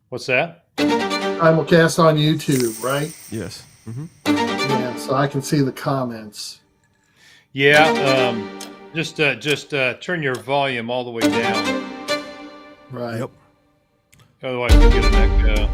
What's that? Simulcast on YouTube, right? Yes. Mm-hmm. Yeah, so I can see the comments. Yeah. Just turn your volume all the way down. Right. Yep. Otherwise, you get an echo.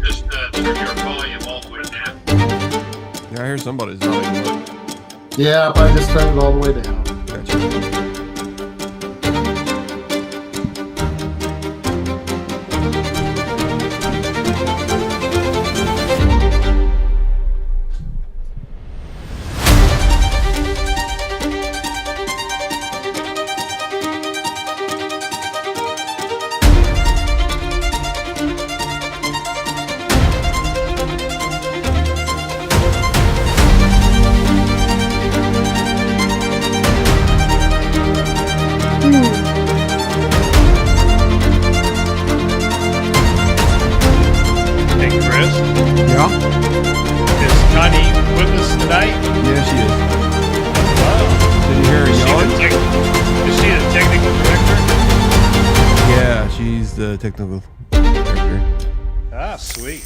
Just turn your volume all the way down. Yeah, I hear somebody's volume. Yeah, I just turned it all the way down. Gotcha. Hey, Chris. Yeah. Is Connie with us tonight? Yeah, she is. Wow. Did you hear her Is yawn? she the technical director? Yeah, she's the technical director. Ah, sweet.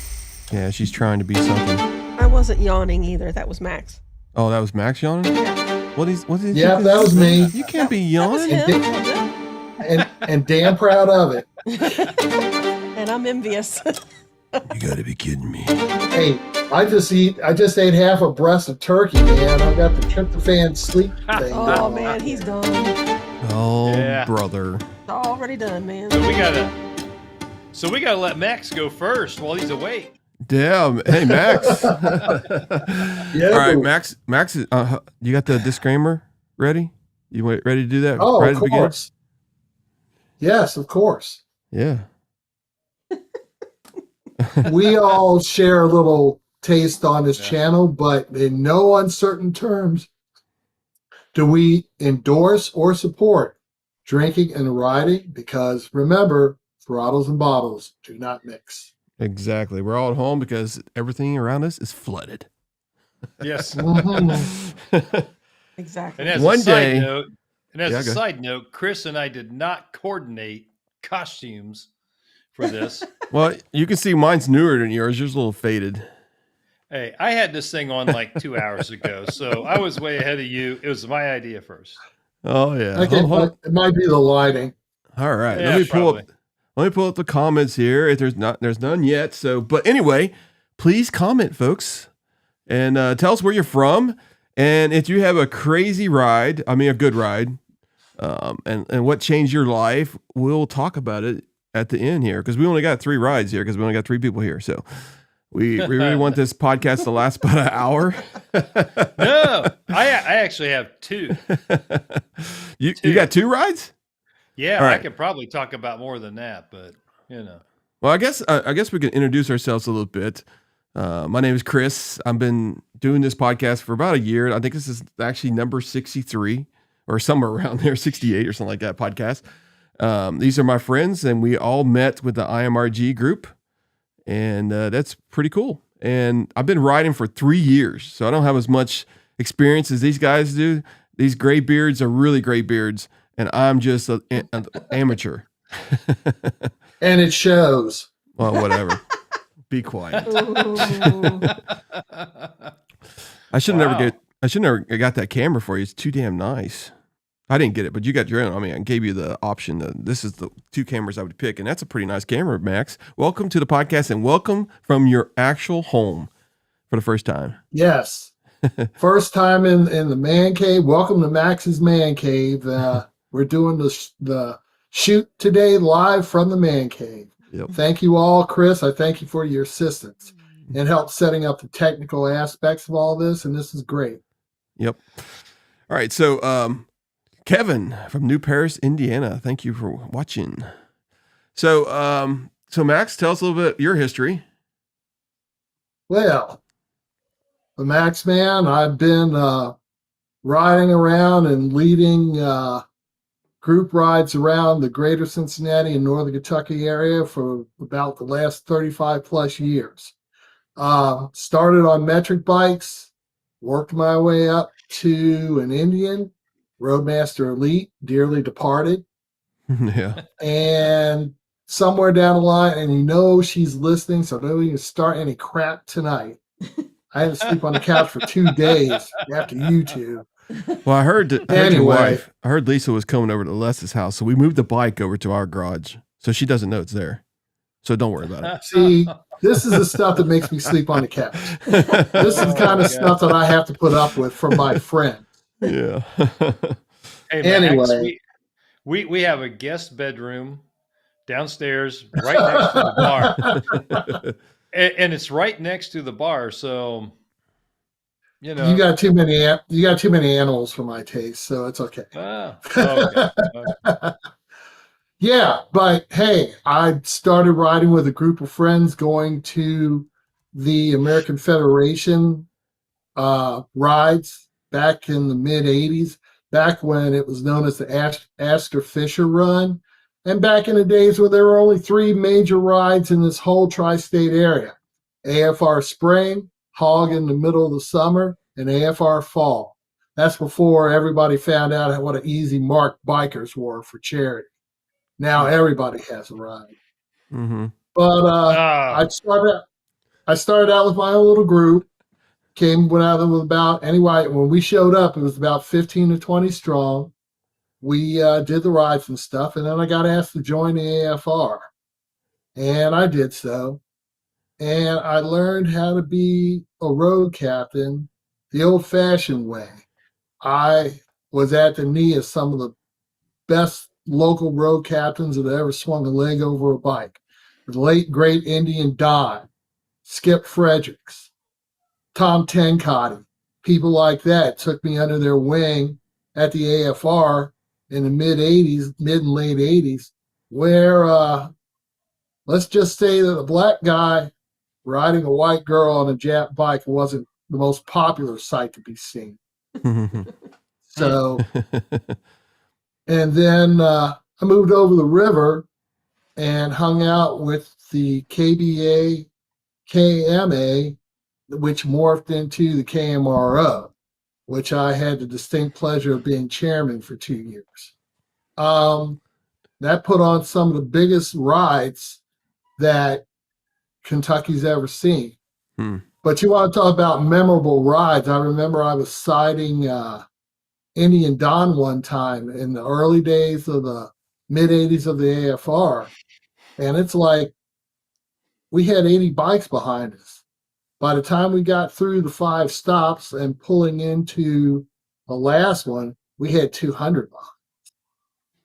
Yeah, she's trying to be something. I wasn't yawning either. That was Max. Oh, that was Max yawning? What is? Yeah, that was me. You can't be That was yawning. him. And damn proud of it. And I'm envious. You gotta be kidding me. Hey, I just ate half a breast of turkey, man. I got the tryptophan sleep thing. Oh going man, on. he's done. Oh, Yeah. brother. Already done, man. So we gotta let Max go first while he's awake. Damn. Hey, Max. Yeah, All right, but- Max. Max, you got the disclaimer ready? You ready to do that? Oh, right of course. Yes, of course. Yeah. We all share a little taste on this Yeah. channel, but in no uncertain terms do we endorse or support drinking and riding, because remember, throttles and bottles do not mix. Exactly. We're all at home because everything around us is flooded. Yes. Mhm. Exactly. And as One a side day- note, Yeah, go. side note, Chris and I did not coordinate costumes for this. Well, you can see mine's newer than yours. Yours is a little faded. Hey, I had this thing on like 2 hours ago, so I was way ahead of you. It was my idea first. Oh yeah. Okay, but it might be the lighting. All right. Yeah, let me pull probably. up. Let me pull up the comments here. If there's none yet. So, but anyway, please comment, folks, and tell us where you're from, and if you have a crazy ride, I mean a good ride, and what changed your life. We'll talk about it at the end here because we only got 3 rides here because we only got 3 people here. So we really want this podcast to last about an hour. No, I actually have 2. You Two. got 2 rides? Yeah, All I right. could probably talk about more than that, but you know. Well, I guess we can introduce ourselves a little bit. My name is Chris. I've been doing this podcast for about a year. I think this is actually number 63 or somewhere around there, 68 or something like that podcast. These are my friends, and we all met with the IMRG group, and that's pretty cool. And I've been riding for 3 years, so I don't have as much experience as these guys do. These gray beards are really gray beards, and I'm just an amateur. And it shows. Well, whatever. Be quiet. Ooh. I should Wow. never got that camera for you. It's too damn nice. I didn't get it, but you got your own. I mean, I gave you the option. This is the 2 cameras I would pick, and that's a pretty nice camera, Max. Welcome to the podcast, and welcome from your actual home for the first time. Yes. First time in the man cave. Welcome to Max's man cave. We're doing the shoot today live from the man cave. Yep. Thank you all, Chris. I thank you for your assistance and help setting up the technical aspects of all this. And this is great. Yep. All right. So, Kevin from New Paris, Indiana. Thank you for watching. So, Max, tell us a little bit your history. Well, the Max Man, I've been riding around and leading group rides around the greater Cincinnati and northern Kentucky area for about the last 35 plus years. Started on metric bikes, worked my way up to an Indian, Roadmaster Elite, dearly departed. Yeah. And somewhere down the line, and you know she's listening, so don't even start any crap tonight. I had to sleep on the couch for 2 days after you two. Well, I heard your Anyway. wife. I heard Lisa was coming over to Les's house, so we moved the bike over to our garage, so she doesn't know it's there. So don't worry about it. See, this is the stuff that makes me sleep on the couch. This is the kind of stuff that I have to put up with from my friend. Yeah. Hey, Anyway. Max, we have a guest bedroom downstairs right next to the bar. And it's right next to the bar, so you know. You got too many animals for my taste, so it's okay. Okay. Yeah, but hey, I started riding with a group of friends going to the American Federation rides back in the mid 80s, back when it was known as the Astor Fisher Run, and back in the days where there were only 3 major rides in this whole tri-state area: AFR Spring, Hog in the middle of the summer, and AFR Fall. That's before everybody found out what an easy mark bikers were for charity. Now everybody has a ride. Mm-hmm. But I started out with my own little group. Went out with about, anyway, when we showed up, it was about 15 to 20 strong. We did the rides and stuff, and then I got asked to join the AFR. And I did so. And I learned how to be a road captain the old-fashioned way. I was at the knee of some of the best local road captains that ever swung a leg over a bike. The late, great Indian Don, Skip Fredericks, Tom Tencati, people like that took me under their wing at the AFR in the mid and late 80s, where let's just say that a black guy riding a white girl on a Jap bike wasn't the most popular sight to be seen. So, and then I moved over the river and hung out with the KBA, KMA, which morphed into the KMRO, which I had the distinct pleasure of being chairman for 2 years. That put on some of the biggest rides that Kentucky's ever seen. But you want to talk about memorable rides. I remember I was siding Indian Don one time in the early days of the mid 80s of the AFR. And it's like we had 80 bikes behind us. By the time we got through the 5 stops and pulling into the last one, we had 200 behind.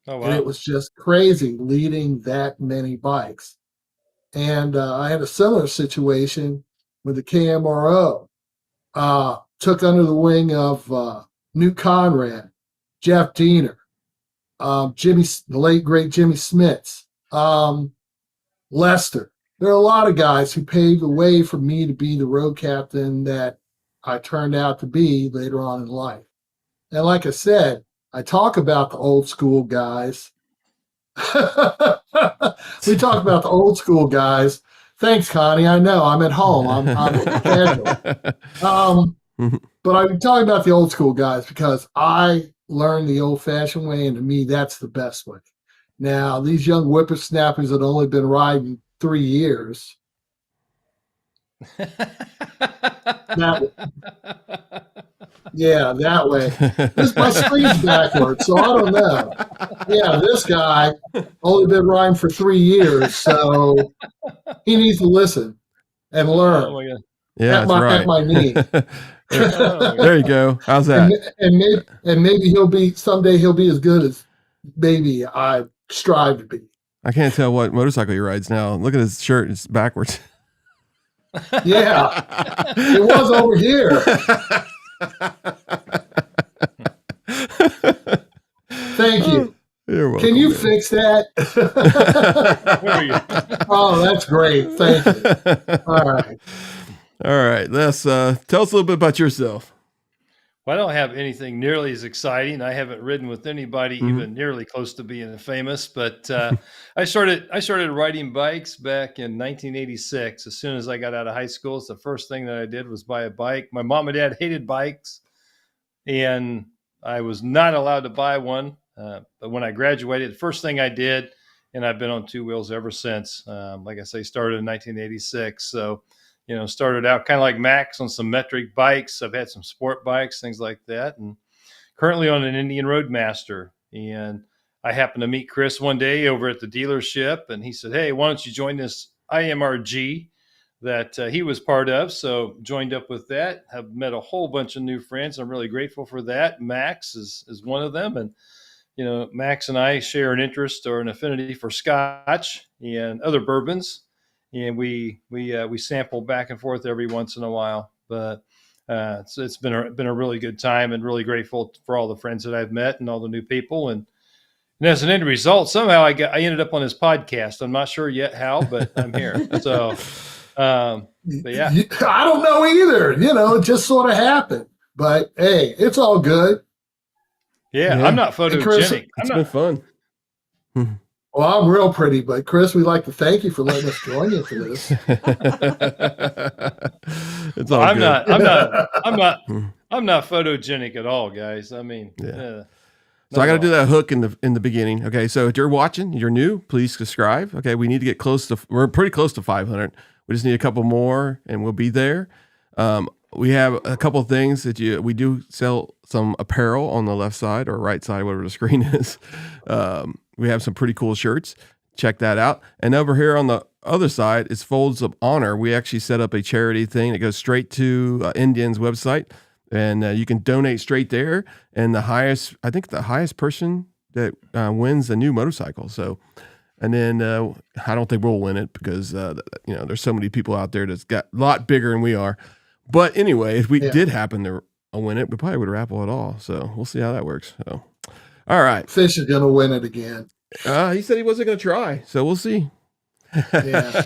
Oh, wow. And it was just crazy leading that many bikes. And I had a similar situation with the KMRO. Took under the wing of Newt Conrad, Jeff Diener, the late great Jimmy Smits, Lester. There are a lot of guys who paved the way for me to be the road captain that I turned out to be later on in life. And like I said, I talk about the old school guys. We talk about the old school guys. Thanks, Connie. I know I'm at home. I'm casual. But I'm talking about the old school guys because I learned the old fashioned way, and to me, that's the best way. Now, these young whippersnappers that only been riding 3 years. That way. My screen's backwards, so I don't know. Yeah, this guy only been riding for 3 years, so he needs to listen and learn. Oh my God. Yeah, at my knee. There you go. How's that? And maybe someday he'll be as good as maybe I strive to be. I can't tell what motorcycle he rides now. Look at his shirt; it's backwards. Yeah, it was over here. Thank you. You're welcome, Can you man. fix that? There you go. Oh, that's great. Thank you. All right. All right. Les, tell us a little bit about yourself. Well, I don't have anything nearly as exciting. I haven't ridden with anybody Mhm. even nearly close to being famous, but I started riding bikes back in 1986. As soon as I got out of high school, it's the first thing that I did was buy a bike. My mom and dad hated bikes, and I was not allowed to buy one. But when I graduated, the first thing I did, and I've been on two wheels ever since. Like I say, started in 1986. So, started out kind of like Max on some metric bikes. I've had some sport bikes, things like that, and currently on an Indian Roadmaster. And I happened to meet Chris one day over at the dealership, and he said, "Hey, why don't you join this IMRG that he was part of?" So joined up with that. Have met a whole bunch of new friends. I'm really grateful for that. Max is one of them, and Max and I share an interest or an affinity for Scotch and other bourbons, and we sample back and forth every once in a while. But so it's been a really good time, and really grateful for all the friends that I've met and all the new people. And as an end result, somehow I ended up on his podcast. I'm not sure yet how, but I'm here. So, but yeah, I don't know either. It just sort of happened. But hey, it's all good. yeah. I'm not Hey, Chris, photogenic. It's been fun. Well, I'm real pretty, but Chris, we'd like to thank you for letting us join you for this. It's all I'm good. I'm not photogenic at all, guys. I mean, So I got to do that hook in the beginning. Okay, so if you're watching, you're new, please subscribe. Okay, we need to get we're pretty close to 500. We just need a couple more, and we'll be there. We have a couple of things that we do sell some apparel on the left side or right side, whatever the screen is. We have some pretty cool shirts. Check that out. And over here on the other side is Folds of Honor. We actually set up a charity thing that goes straight to Indian's website, and you can donate straight there. And the highest person that wins a new motorcycle. So, and then I don't think we'll win it because there's so many people out there that's got a lot bigger than we are. But anyway, if we did happen to win it, we probably would raffle it all. So we'll see how that works. So, all right. Fish is going to win it again. He said he wasn't going to try. So we'll see. Yeah.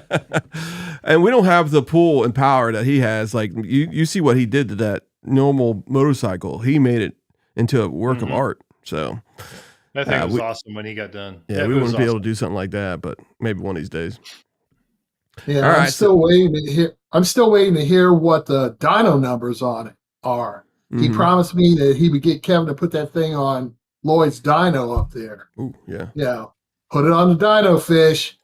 And we don't have the pull and power that he has. Like you see what he did to that normal motorcycle. He made it into a work of art. So I think it was awesome when he got done. Yeah, we wouldn't be able to do something like that, but maybe one of these days. Yeah, All right, I'm still waiting to hear. I'm still waiting to hear what the dyno numbers on it are. He promised me that he would get Kevin to put that thing on Lloyd's dyno up there. Ooh, yeah. Yeah, put it on the dyno, Fish.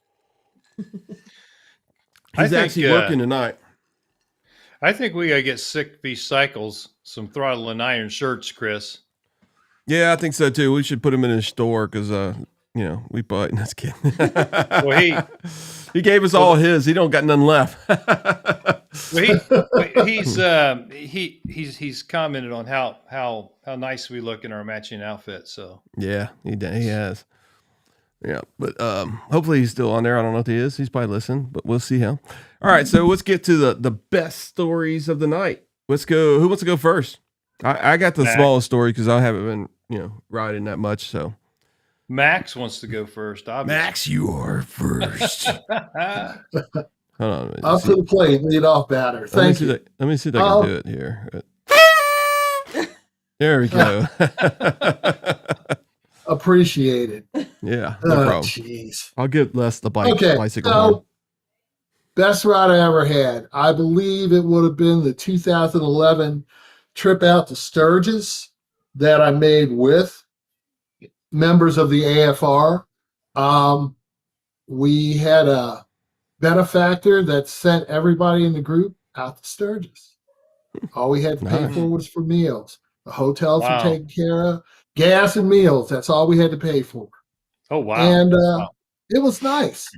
He's actually working tonight. I think we gotta get Sick Beast Cycles some Throttle and Iron shirts, Chris. Yeah, I think so too. We should put him in his store because we bought. That's kidding. Well, he gave us all his. He don't got none left. Well, he's commented on how nice we look in our matching outfit. So yeah, he has. Yeah, but hopefully he's still on there. I don't know if he is. He's probably listening, but we'll see how. All right, so let's get to the best stories of the night. Let's go. Who wants to go first? I got the smallest story because I haven't been riding that much. So Max wants to go first. Obviously. Max, you are first. Hold on. Up to the plate, lead off batter. Thank you. Let me see if I can do it here. There we go. Appreciated. Yeah, no problem. Jeez. I'll give Les the bicycle. So, best ride I ever had. I believe it would have been the 2011 trip out to Sturgis that I made with members of the AFR. We had a benefactor that sent everybody in the group out to Sturgis. All we had to pay for was for meals. The hotels were taken care of. Gas and meals. That's all we had to pay for. Oh, wow. And it was nice.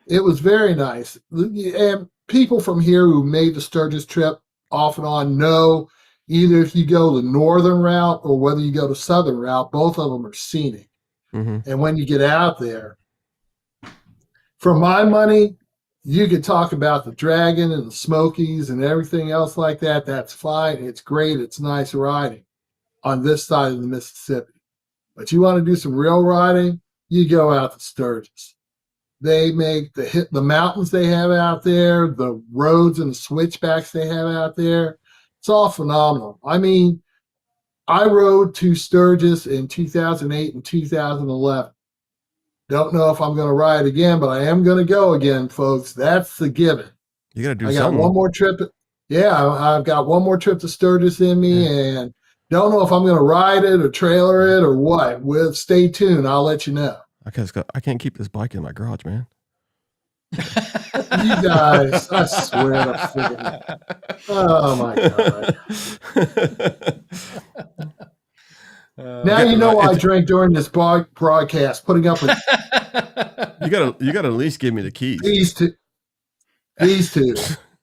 It was very nice. And people from here who made the Sturgis trip off and on know either if you go the northern route or whether you go the southern route, both of them are scenic. And when you get out there, for my money, you could talk about the Dragon and the Smokies and everything else like that. That's fine. It's great. It's nice riding on this side of the Mississippi. But you want to do some real riding, you go out to Sturgis. They make the mountains they have out there, the roads and the switchbacks they have out there. It's all phenomenal. I mean, I rode to Sturgis in 2008 and 2011. Don't know if I'm going to ride again, but I am going to go again, folks. That's the given. You got to do I got something. one more trip. Yeah, I've got one more trip to Sturgis in me, and don't know if I'm going to ride it or trailer it or what. Stay tuned. I'll let you know. I can't keep this bike in my garage, man. You guys, I swear to freaking. Oh my God. Now you know why I drank during this broadcast, putting up with You gotta at least give me the keys. these two.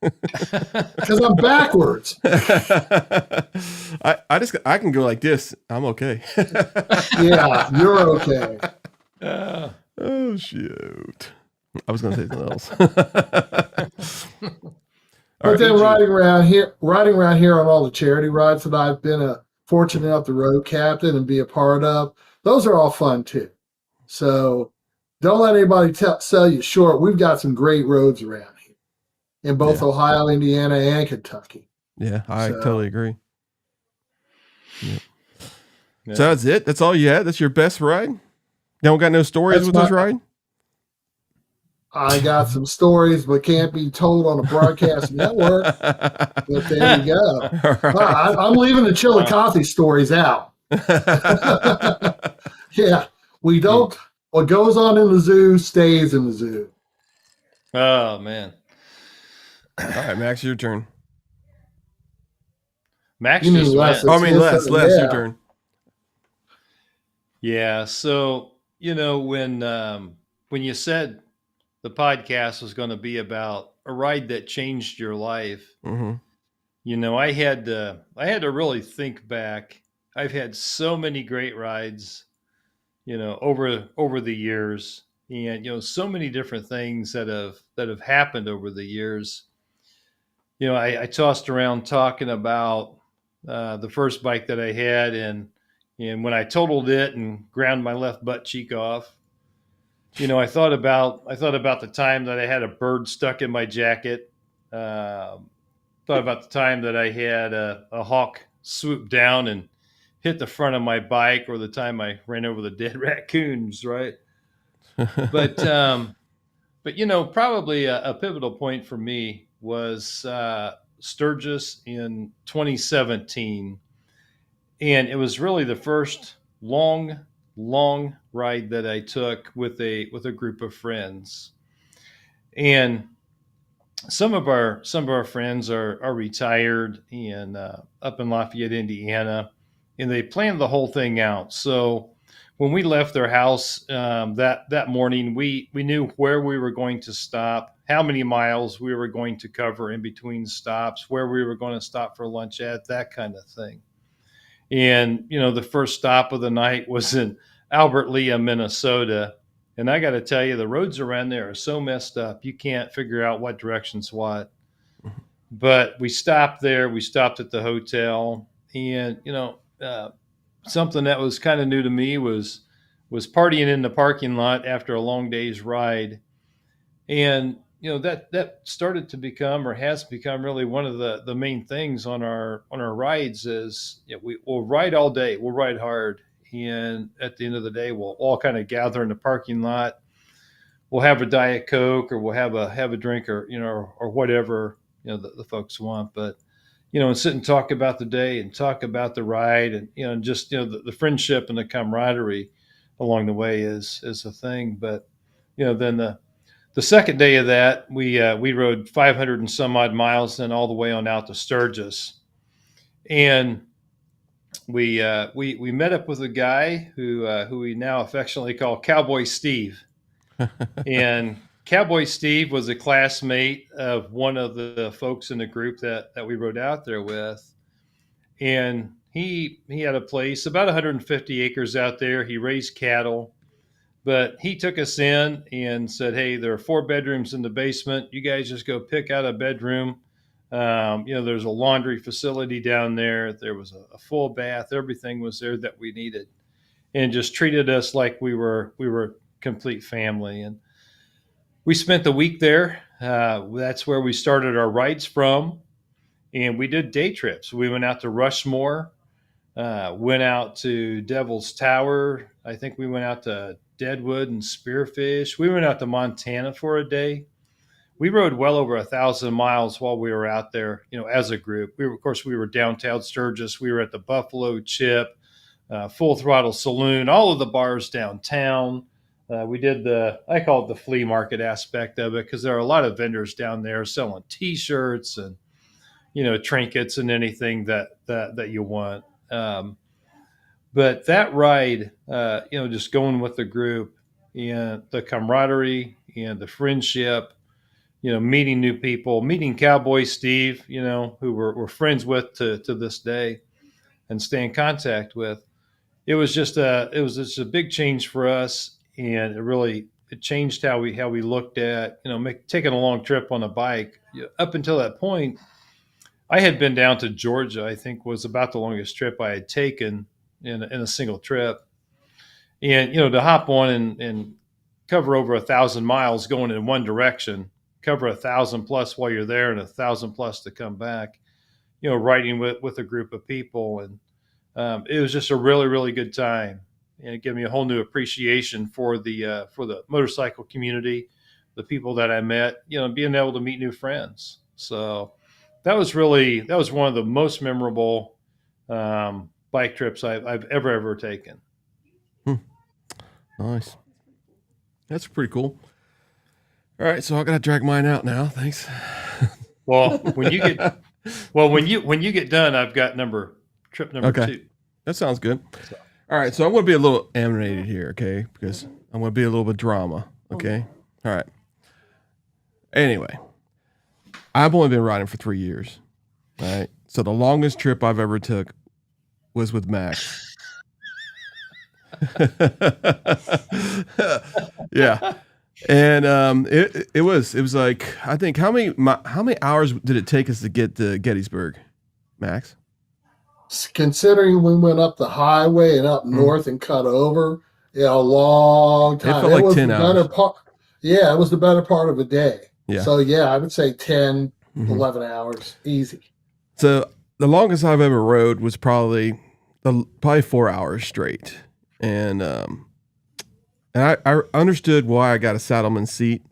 Because I'm backwards. I can go like this. I'm okay. Yeah, you're okay. Oh shoot. I was gonna say something else. But then riding around here on all the charity rides that I've been fortunate enough to road captain and be a part of, those are all fun too. So don't let anybody sell you short. We've got some great roads around here in both Ohio, Indiana, and Kentucky. Yeah, I totally agree. Yeah. Yeah. So that's it? That's all you had? That's your best ride? You don't got no stories with this ride? I got some stories, but can't be told on a broadcast network. But there you go. Right. I'm leaving the Chillicothe stories out. Yeah, we don't. What goes on in the zoo stays in the zoo. Oh man! All right, Max, your turn. Max you just went. Les, your turn. Yeah. So when you said the podcast was going to be about a ride that changed your life, I had to really think back. I've had so many great rides, over the years, and so many different things that have happened over the years. I tossed around talking about the first bike that I had, and when I totaled it and ground my left butt cheek off. I thought about the time that I had a bird stuck in my jacket. Thought about the time that I had a hawk swoop down and hit the front of my bike, or the time I ran over the dead raccoons, right? But probably a pivotal point for me was Sturgis in 2017, and it was really the first long ride that I took with a group of friends. And some of our friends are retired and up in Lafayette, Indiana, and they planned the whole thing out. So when we left their house that morning, we knew where we were going to stop, how many miles we were going to cover in between stops, where we were going to stop for lunch at, that kind of thing. And, the first stop of the night was in Albert Lea, Minnesota. And I got to tell you, the roads around there are so messed up. You can't figure out what direction's what. But we stopped there. We stopped at the hotel. And, something that was kind of new to me was partying in the parking lot after a long day's ride. And, that started to become, or has become, really one of the main things on our rides is we'll ride all day. We'll ride hard. And at the end of the day, we'll all kind of gather in the parking lot. We'll have a Diet Coke, or we'll have a drink, or, or whatever, the folks want. But, and sit and talk about the day and talk about the ride, and, just, the friendship and the camaraderie along the way is a thing. But, then the second day of that, we rode 500 and some odd miles, then all the way on out to Sturgis. And we met up with a guy who we now affectionately call Cowboy Steve. And Cowboy Steve was a classmate of one of the folks in the group that we rode out there with. And he had a place, about 150 acres out there. He raised cattle. But he took us in and said, "Hey, there are 4 bedrooms in the basement. You guys just go pick out a bedroom. There's a laundry facility down there. There was a full bath. Everything was there that we needed," and just treated us like we were complete family. And we spent the week there. That's where we started our rides from, and we did day trips. We went out to Rushmore. Went out to Devil's Tower. I think we went out to Deadwood and Spearfish. We went out to Montana for a day. We rode well over 1,000 miles while we were out there, as a group. Of course, we were downtown Sturgis. We were at the Buffalo Chip, Full Throttle Saloon, all of the bars downtown. We did I call it the flea market aspect of it, because there are a lot of vendors down there selling T-shirts and, trinkets and anything that you want. But that ride, just going with the group and the camaraderie and the friendship, meeting new people, meeting Cowboy Steve, who we're friends with to this day and stay in contact with. It was just a big change for us, and it changed how we looked at, taking a long trip on a bike. Up until that point, I had been down to Georgia. I think was about the longest trip I had taken in a single trip, and to hop on and cover over 1,000 miles going in one direction, cover 1,000 plus while you're there and 1,000 plus to come back, riding with a group of people. And it was just a really, really good time. And it gave me a whole new appreciation for the motorcycle community, the people that I met, being able to meet new friends. So that was one of the most memorable bike trips I've ever taken. Nice. That's pretty cool. All right, so I gotta drag mine out now. Thanks. Well, when you get done, I've got trip number Okay. 2. That sounds good. All right, so I'm going to be a little animated here, okay? Because I'm going to be a little bit drama, okay? All right. Anyway, I've only been riding for 3 years, all right? So the longest trip I've ever took was with Max. Yeah. And it was like, I think, how many hours did it take us to get to Gettysburg, Max? Considering we went up the highway and up north and cut over, a long time. It felt like 10 hours. It was the better part of a day. Yeah. So, I would say 10, 11 hours, easy. So the longest I've ever rode was probably 4 hours straight. And I understood why I got a Saddleman seat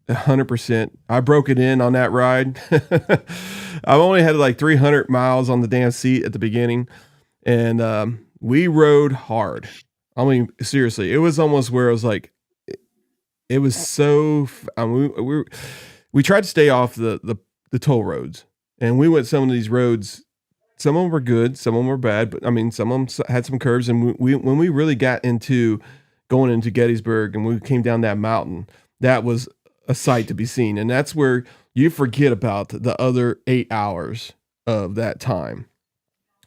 100%. I broke it in on that ride. I only had like 300 miles on the damn seat at the beginning, and we rode hard. I mean, seriously, it was almost where it was like, it was so. We tried to stay off the toll roads, and we went some of these roads. Some of them were good, some of them were bad, but I mean, some of them had some curves. And when we really got into going into Gettysburg and we came down that mountain, that was a sight to be seen. And that's where you forget about the other 8 hours of that time.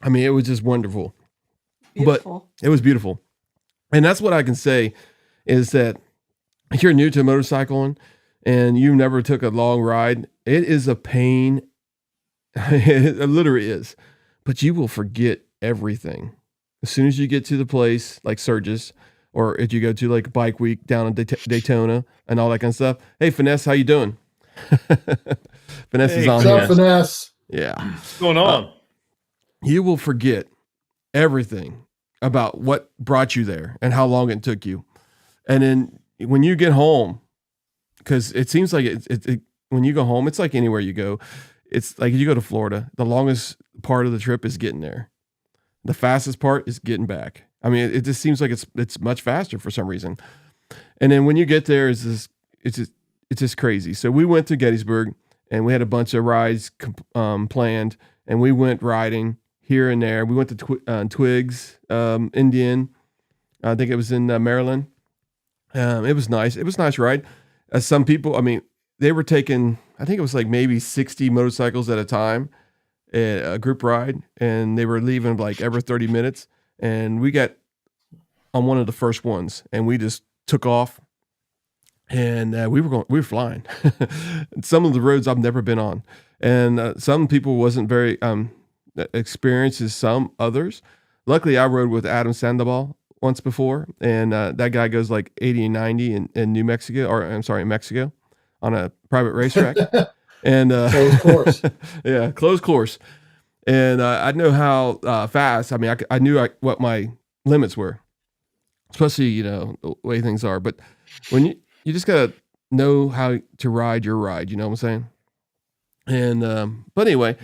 I mean, it was just wonderful. Beautiful. But it was beautiful. And that's what I can say is that if you're new to motorcycling and you never took a long ride, it is a pain. It literally is. But you will forget everything. As soon as you get to the place like Sturgis, or if you go to like Bike Week down in Daytona and all that kind of stuff. Hey, Finesse, how you doing? Finesse is on What's here. up, Finesse? Yeah. What's going on? You will forget everything about what brought you there and how long it took you. And then when you get home, because it seems like when you go home, it's like anywhere you go. It's like if you go to Florida, the longest part of the trip is getting there. The fastest part is getting back. I mean, it just seems like it's much faster for some reason. And then when you get there, it's just crazy. So we went to Gettysburg and we had a bunch of rides planned, and we went riding here and there. We went to Twiggs, Indian. I think it was in Maryland. It was nice. It was a nice ride. Some people, I mean, they were taking, I think it was like maybe 60 motorcycles at a time, a group ride, and they were leaving like every 30 minutes. And we got on one of the first ones, and we just took off, and we were flying. Some of the roads I've never been on, and some people wasn't very experienced as some others. Luckily, I rode with Adam Sandoval once before, and that guy goes like 80 and 90 in New Mexico, or I'm sorry, in Mexico, on a private racetrack. And Closed course. Yeah, closed course. And I know how fast. I mean, I knew what my limits were, especially, you know, the way things are. But when you just gotta know how to ride your ride. You know what I'm saying? And but anyway,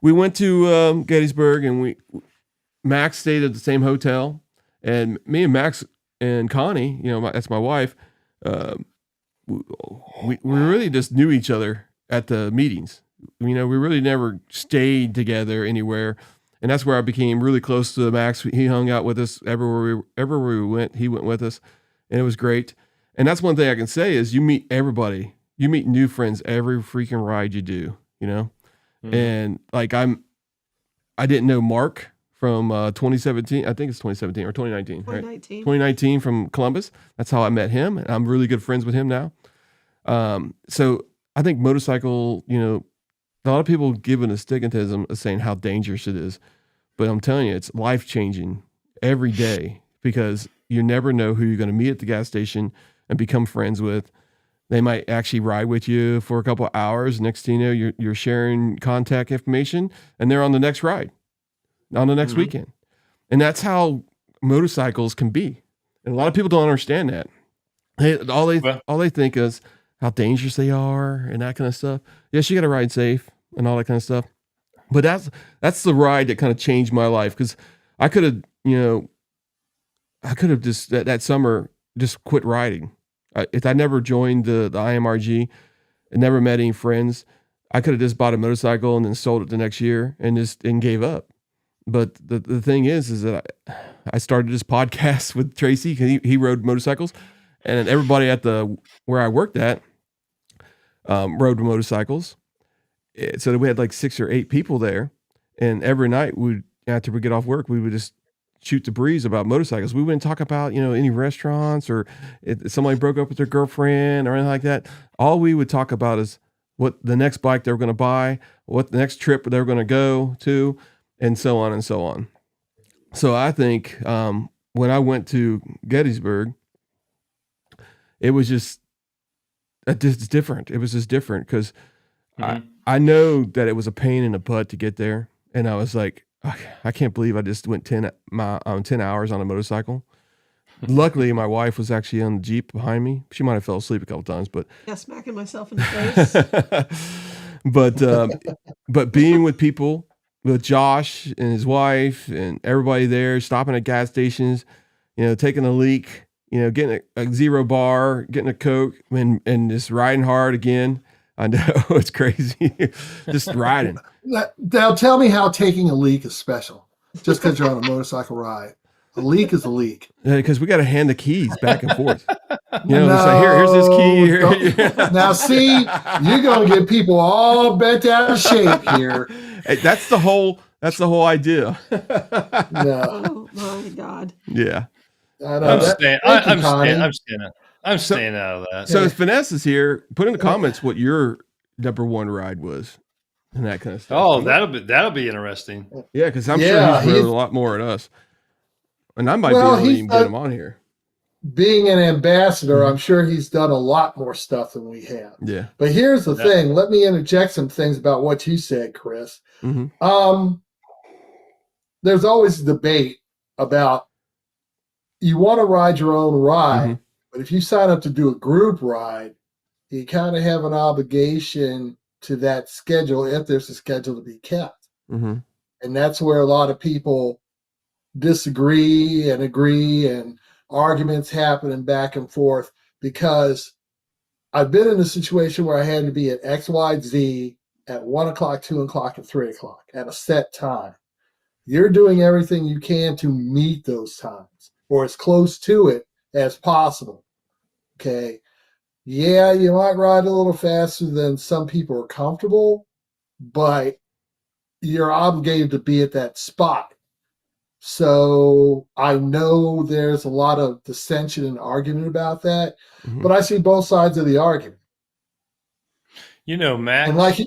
we went to Gettysburg, and Max stayed at the same hotel, and me and Max and Connie, you know, that's my wife. We really just knew each other at the meetings. You know, we really never stayed together anywhere. And that's where I became really close to Max. He hung out with us everywhere we went. He went with us, and it was great. And that's one thing I can say is you meet everybody. You meet new friends every freaking ride you do, you know? Mm-hmm. And like I didn't know Mark from 2017. I think it's 2017 or 2019, 2019. Right? 2019 from Columbus. That's how I met him. And I'm really good friends with him now. So I think motorcycle, you know, a lot of people give an astigmatism of saying how dangerous it is, but I'm telling you, it's life-changing every day because you never know who you're going to meet at the gas station and become friends with. They might actually ride with you for a couple of hours. Next thing you know, you're sharing contact information, and they're on the next ride, on the next weekend. And that's how motorcycles can be. And a lot of people don't understand that. All they think is how dangerous they are and that kind of stuff. Yes, you got to ride safe and all that kind of stuff. But that's the ride that kind of changed my life because I could have just that summer just quit riding. If I never joined the IMRG and never met any friends, I could have just bought a motorcycle and then sold it the next year and gave up. But the thing is that I started this podcast with Tracy because he rode motorcycles, and everybody at where I worked at rode motorcycles. So we had like 6 or 8 people there, and every night after we get off work, we would just shoot the breeze about motorcycles. We wouldn't talk about, you know, any restaurants or if somebody broke up with their girlfriend or anything like that. All we would talk about is what the next bike they were going to buy, what the next trip they were going to go to, and so on and so on. So I think when I went to Gettysburg, it was just different. It was just different because I know that it was a pain in the butt to get there. And I was like, I can't believe I just went 10 hours on a motorcycle. Luckily, my wife was actually on the Jeep behind me. She might have fell asleep a couple times, but Yeah, smacking myself in the face. but being with people, with Josh and his wife and everybody there, stopping at gas stations, you know, taking a leak, you know, getting a zero bar, getting a Coke, and just riding hard again. I know it's crazy, just riding. Now tell me how taking a leak is special. Just because you're on a motorcycle ride, a leak is a leak. Because we got to hand the keys back and forth. You know, it's like, here's this key. Here. Now, see, you're going to get people all bent out of shape here. Hey, that's the whole idea. No. Oh my God. Yeah. I'm staying out of that. So if Finesse is here, put in the comments what your number one ride was and that kind of stuff. Oh, that'll be interesting. Yeah, because I'm sure he's rode a lot more at us. And I might be able to even get him on here. Being an ambassador, I'm sure he's done a lot more stuff than we have. Yeah. But here's the thing. Let me interject some things about what you said, Chris. Mm-hmm. There's always debate about you want to ride your own ride, but if you sign up to do a group ride, you kind of have an obligation to that schedule if there's a schedule to be kept. Mm-hmm. And that's where a lot of people disagree and agree, and arguments happening back and forth, because I've been in a situation where I had to be at XYZ at 1 o'clock, 2 o'clock, and 3 o'clock at a set time. You're doing everything you can to meet those times or as close to it as possible. Okay. Yeah, you might ride a little faster than some people are comfortable, but you're obligated to be at that spot. So I know there's a lot of dissension and argument about that, but I see both sides of the argument. You know, Max. And like,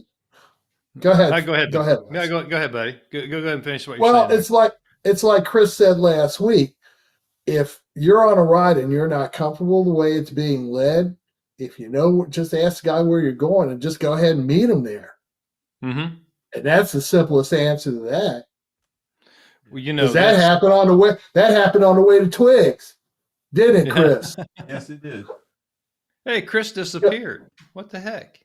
go ahead. Go ahead. Go ahead. Yeah, go ahead, buddy. Go ahead and finish what you're saying. Well, it's like Chris said last week. If you're on a ride and you're not comfortable the way it's being led, if you know, just ask the guy where you're going and just go ahead and meet him there. And that's the simplest answer to that. Well, you know, Because that happened on the way. That happened on the way to Twigs, didn't it, Chris? Yes, it did. hey, Chris disappeared. What the heck?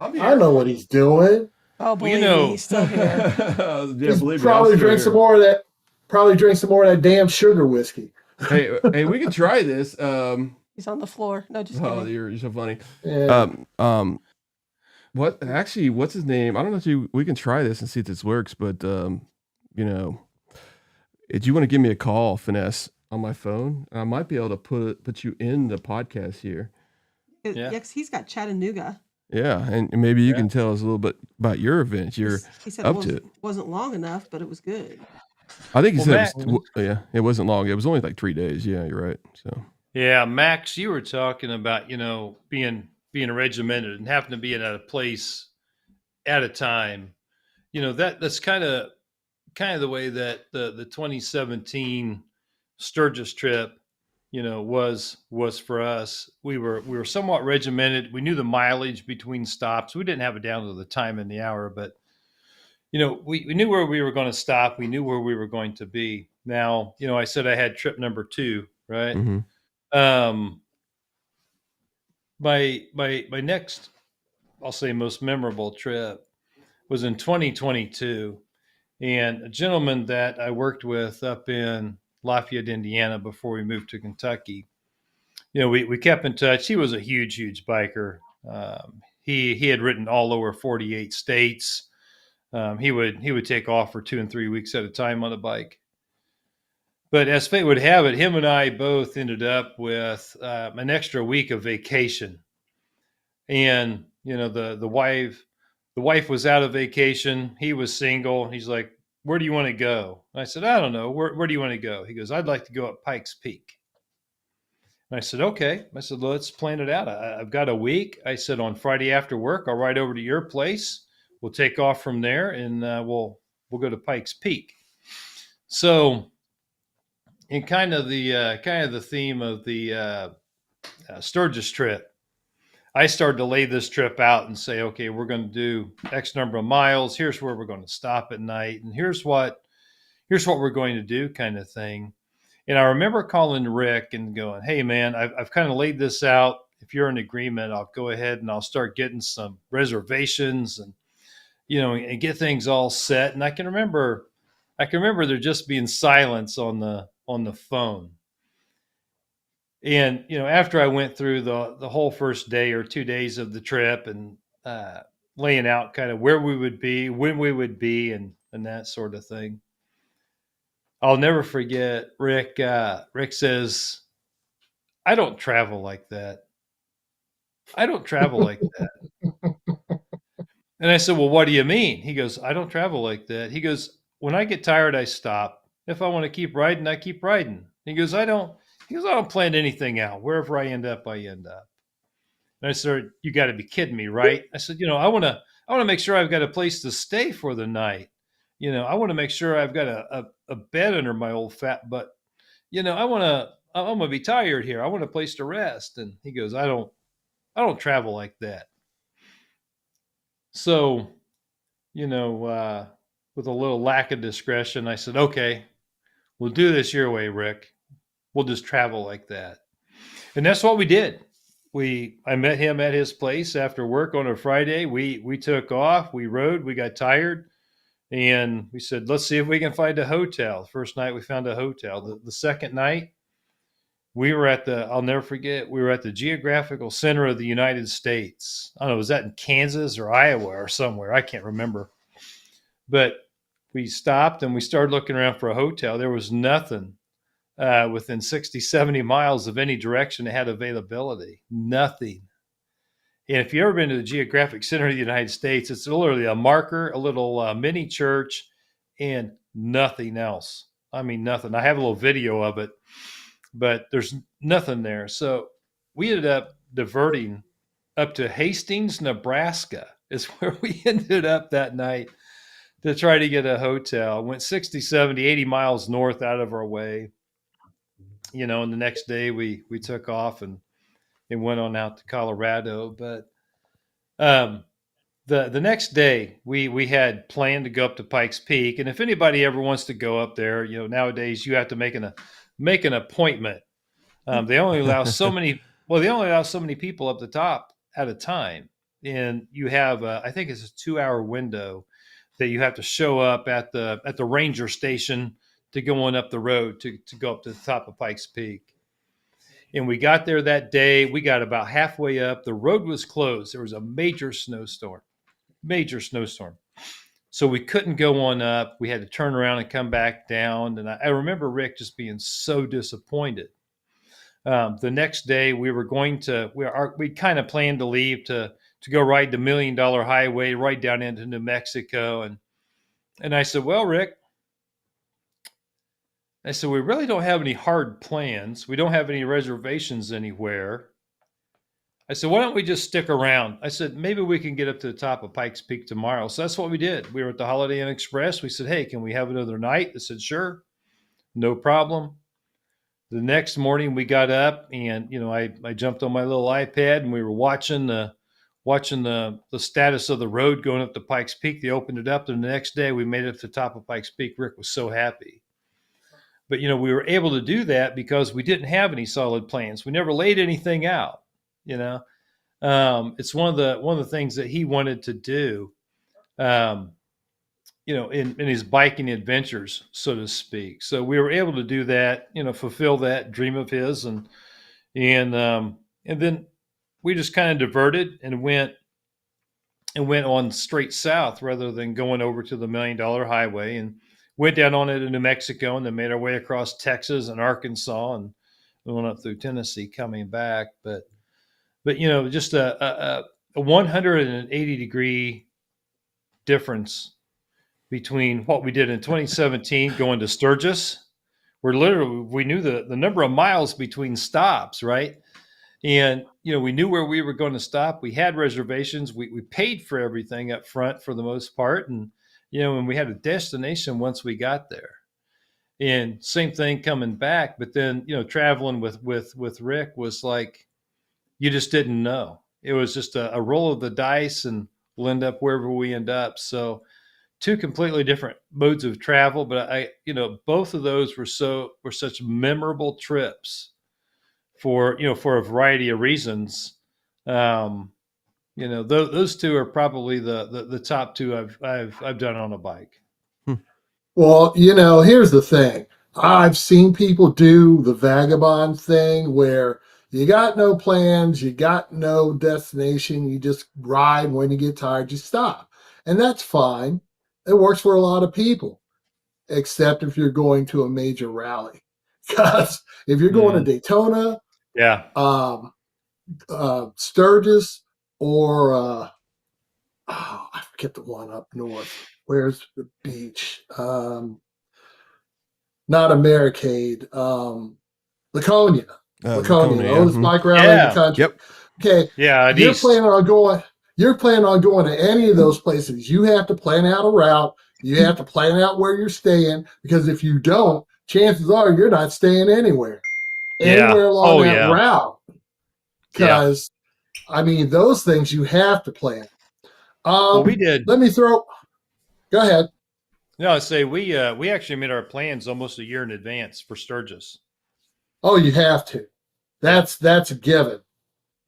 I'm I know what he's doing. Oh, believe know- me, he's still here. Yeah, He's believe me, probably I'm still drink some here. more of that. Probably drink some more of that damn sugar whiskey. Hey, we can try this. He's on the floor. No, just Oh, kidding. you're so funny. Yeah. What's his name? I don't know if we can try this and see if this works, but do you want to give me a call, Finesse, on my phone? I might be able to put you in the podcast here. Yeah, 'cause he's got Chattanooga. Yeah, and maybe you Yeah. can tell us a little bit about your events. You're He said up to it. wasn't long enough, but it was good. I think he Well, said, it wasn't long. It was only like 3 days. Yeah, you're right. So Yeah, Max, you were talking about, being regimented and having to be in a place at a time. That's kind of the way that the 2017 Sturgis trip, was for us. We were somewhat regimented. We knew the mileage between stops. We didn't have it down to the time and the hour, but we knew where we were going to stop. We knew where we were going to be. Now, I said I had trip number 2, right? mhm. My next, I'll say, most memorable trip was in 2022, and a gentleman that I worked with up in Lafayette, Indiana, before we moved to Kentucky. We kept in touch. He was a huge biker. He had ridden all over 48 states. He would take off for 2 and 3 weeks at a time on a bike. But as fate would have it, him and I both ended up with an extra week of vacation. And the wife was out of vacation. He was single. He's like, "Where do you want to go?" And I said, "I don't know. Where do you want to go?" He goes, "I'd like to go up Pikes Peak." And I said, "Okay." I said, "Let's plan it out. I've got a week." I said, "On Friday after work, I'll ride over to your place. We'll take off from there, and we'll go to Pikes Peak." So, in kind of the theme of the Sturgis trip, I started to lay this trip out and say, "Okay, we're going to do X number of miles. Here's where we're going to stop at night, and here's what we're going to do," kind of thing. And I remember calling Rick and going, "Hey, man, I've kind of laid this out. If you're in agreement, I'll go ahead and I'll start getting some reservations and and get things all set." And I can remember there just being silence on the phone. And after I went through the whole first day or 2 days of the trip and laying out kind of where we would be, when we would be, and that sort of thing, I'll never forget Rick. Rick says, "I don't travel like that. I don't travel like that." And I said, "Well, what do you mean?" He goes, "I don't travel like that." He goes, "When I get tired, I stop. If I want to keep riding, I keep riding." He goes, "I don't plan anything out. Wherever I end up, I end up." And I said, "You got to be kidding me, right?" I said, I want to make sure I've got a place to stay for the night. I want to make sure I've got a bed under my old fat butt. I'm going to be tired here. I want a place to rest." And he goes, I don't travel like that." So, with a little lack of discretion, I said, "Okay, we'll do this your way, Rick. We'll just travel like that." And that's what we did. I met him at his place after work on a Friday. We took off, we rode, we got tired, and we said, "Let's see if we can find a hotel." The first night we found a hotel. The second night we were I'll never forget, we were at the geographical center of the United States. I don't know, was that in Kansas or Iowa or somewhere? I can't remember. But we stopped and we started looking around for a hotel. There was nothing within 60, 70 miles of any direction that had availability. Nothing. And if you've ever been to the geographic center of the United States, it's literally a marker, a little mini church, and nothing else. I mean, nothing. I have a little video of it, but there's nothing there. So we ended up diverting up to Hastings, Nebraska, is where we ended up that night to try to get a hotel. Went 60, 70, 80 miles north out of our way. And the next day we took off and went on out to Colorado. But the next day we had planned to go up to Pikes Peak, and if anybody ever wants to go up there, nowadays you have to make an appointment. They only allow so many. Well, they only allow so many people up the top at a time, and you have I think it's a 2-hour window that you have to show up at the ranger station to go on up the road to go up to the top of Pikes Peak. And we got there that day. We got about halfway up. The road was closed. There was a major snowstorm. So we couldn't go on up. We had to turn around and come back down. And I remember Rick just being so disappointed. The next day we were going to, we kind of planned to leave to go ride the $1 Million Highway right down into New Mexico. And I said, well, Rick, we really don't have any hard plans. We don't have any reservations anywhere. I said, why don't we just stick around? I said, maybe we can get up to the top of Pikes Peak tomorrow. So that's what we did. We were at the Holiday Inn Express. We said, hey, can we have another night? They said, sure, no problem. The next morning we got up and, I jumped on my little iPad and we were watching the status of the road going up to Pikes Peak. They opened it up, and the next day we made it to the top of Pikes Peak. Rick was so happy. But, we were able to do that because we didn't have any solid plans. We never laid anything out, It's one of the things that he wanted to do, in his biking adventures, so to speak. So we were able to do that, fulfill that dream of his. And then we just kind of diverted and went on straight south rather than going over to the $1 Million Highway, and went down on it in New Mexico, and then made our way across Texas and Arkansas, and we went up through Tennessee coming back. But just a 180-degree difference between what we did in 2017 going to Sturgis, where literally we knew the number of miles between stops, right? And, we knew where we were going to stop. We had reservations. We paid for everything up front for the most part. And, and we had a destination once we got there. And same thing coming back. But then, traveling with Rick was like, you just didn't know. It was just a roll of the dice, and we'll end up wherever we end up. So two completely different modes of travel. But both of those were such memorable trips for a variety of reasons. Those two are probably the top two I've done on a bike. Well, here's the thing. I've seen people do the vagabond thing where you got no plans, you got no destination, you just ride. When you get tired, you stop. And that's fine. It works for a lot of people, except if you're going to a major rally. Because if you're going to Daytona, Sturgis, or I forget the one up north. Where's the beach? Not Americade. Laconia. Laconia, oldest bike rally in the country. Yep. Okay. Yeah. You're planning on going to any of those places. You have to plan out a route. You have to plan out where you're staying, because if you don't, chances are you're not staying anywhere along that route. Because those things you have to plan. Well, we did. Go ahead. No, I say we actually made our plans almost a year in advance for Sturgis. Oh, you have to. That's a given.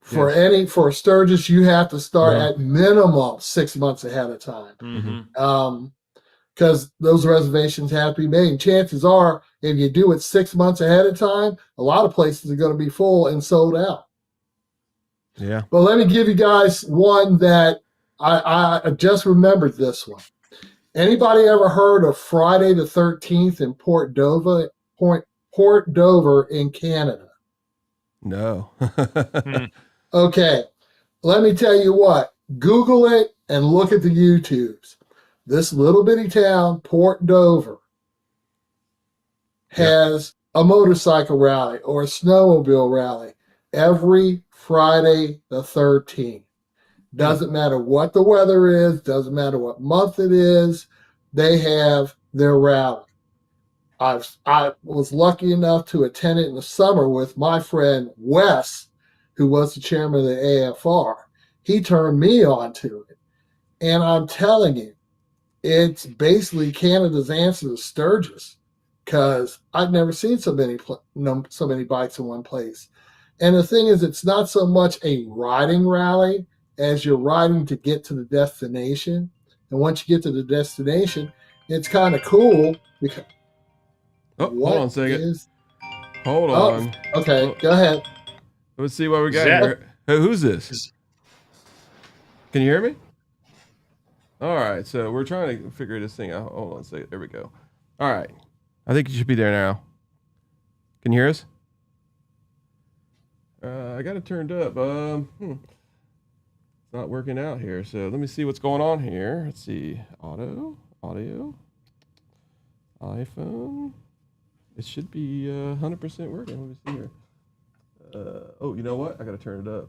For Sturgis, you have to start at minimum 6 months ahead of time. Mm-hmm. Because those reservations have to be made. And chances are, if you do it 6 months ahead of time, a lot of places are going to be full and sold out. Yeah. But let me give you guys one that I just remembered this one. Anybody ever heard of Friday the 13th in Port Dover in Canada? No. Okay. Let me tell you what. Google it and look at the YouTubes. This little bitty town, Port Dover, has a motorcycle rally or a snowmobile rally every Friday the 13th. Doesn't matter what the weather is, doesn't matter what month it is, they have their rally. I was lucky enough to attend it in the summer with my friend Wes, who was the chairman of the AFR. He turned me on to it. And I'm telling you, it's basically Canada's answer to Sturgis, because I've never seen so many bikes in one place. And the thing is, it's not so much a riding rally as you're riding to get to the destination. And once you get to the destination, it's kind of cool because hold on a second. Hold Oh, on. okay, go ahead. Let's see what we got Zach. here. Hey, who's this? Can you hear me? All right, so we're trying to figure this thing out. Hold on a second. There we go. All right. I think you should be there now. Can you hear us? I got it turned up. It's not working out here. So let me see what's going on here. Let's see. Audio, iPhone. It should be 100% working. Let me see here. Oh, you know what? I got to turn it up.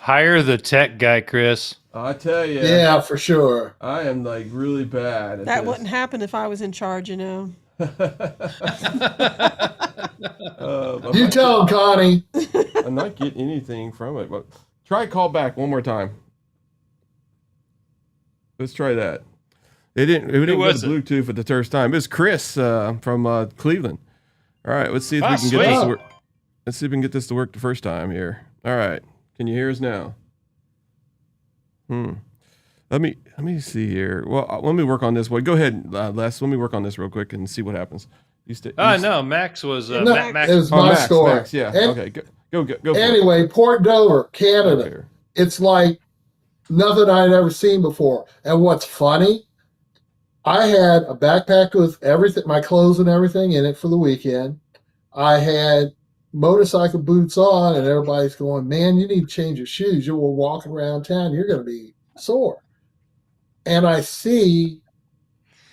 Hire the tech guy, Chris. I tell you. Yeah, for sure. I am like really bad at That this. wouldn't happen if I was in charge, you know. You tell him, Connie. I'm not getting anything from it, but try call back one more time. Let's try that. We didn't go to Bluetooth at the first time. It was Chris from Cleveland. All right, let's see if we can get this to work. Let's see if we can get this to work the first time here. All right. Can you hear us now? Let me see here. Well, let me work on this one. Go ahead, Les. Let me work on this real quick and see what happens. No, Max was Max. It was my story. Max, yeah. Okay. Go. Anyway, Port Dover, Canada. It's like nothing I'd ever seen before. And what's funny, I had a backpack with everything, my clothes and everything in it for the weekend. I had motorcycle boots on, and everybody's going, man, you need to change your shoes. You were walking around town, you're going to be sore. And I see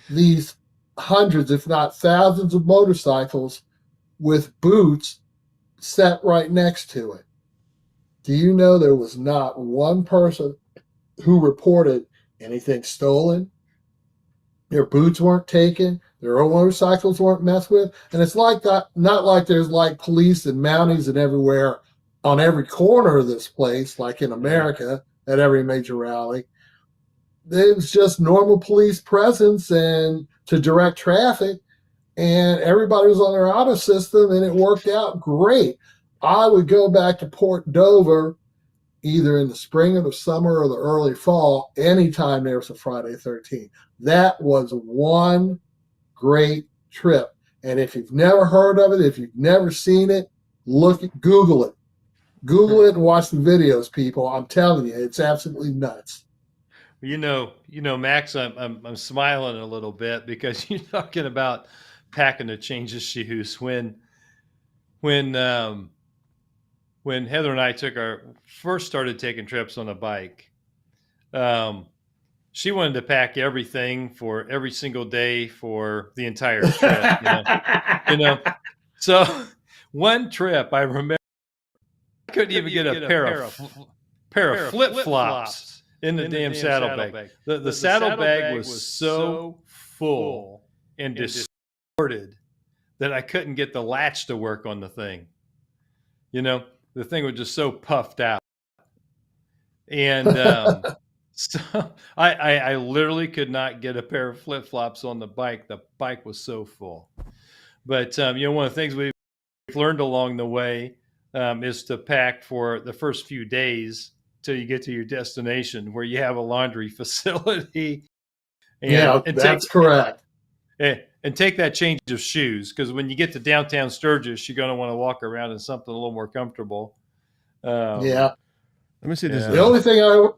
these hundreds, if not thousands, of motorcycles with boots set right next to it. Do you know there was not one person who reported anything stolen? Their boots weren't taken. Their own motorcycles weren't messed with. And it's like that, not like there's like police and Mounties and everywhere on every corner of this place, like in America at every major rally. It was just normal police presence and to direct traffic. And everybody was on their auto system, and it worked out great. I would go back to Port Dover either in the spring or the summer or the early fall, anytime there was a Friday 13th. That was one great trip. And if you've never heard of it, if you've never seen it, Google it. Google it and watch the videos, people. I'm telling you, it's absolutely nuts. You know, Max, I'm smiling a little bit because you're talking about packing to change the shoes. When Heather and I first started taking trips on a bike, she wanted to pack everything for every single day for the entire trip. So one trip I remember, I couldn't even get a pair of flip-flops in the damn saddlebag. The saddlebag was so full and distorted that I couldn't get the latch to work on the thing. The thing was just so puffed out. And so I literally could not get a pair of flip-flops on the bike. The bike was so full. But, one of the things we've learned along the way is to pack for the first few days till you get to your destination where you have a laundry facility. That's correct. And take that change of shoes, because when you get to downtown Sturgis, you're going to want to walk around in something a little more comfortable. Let me see this. The only thing I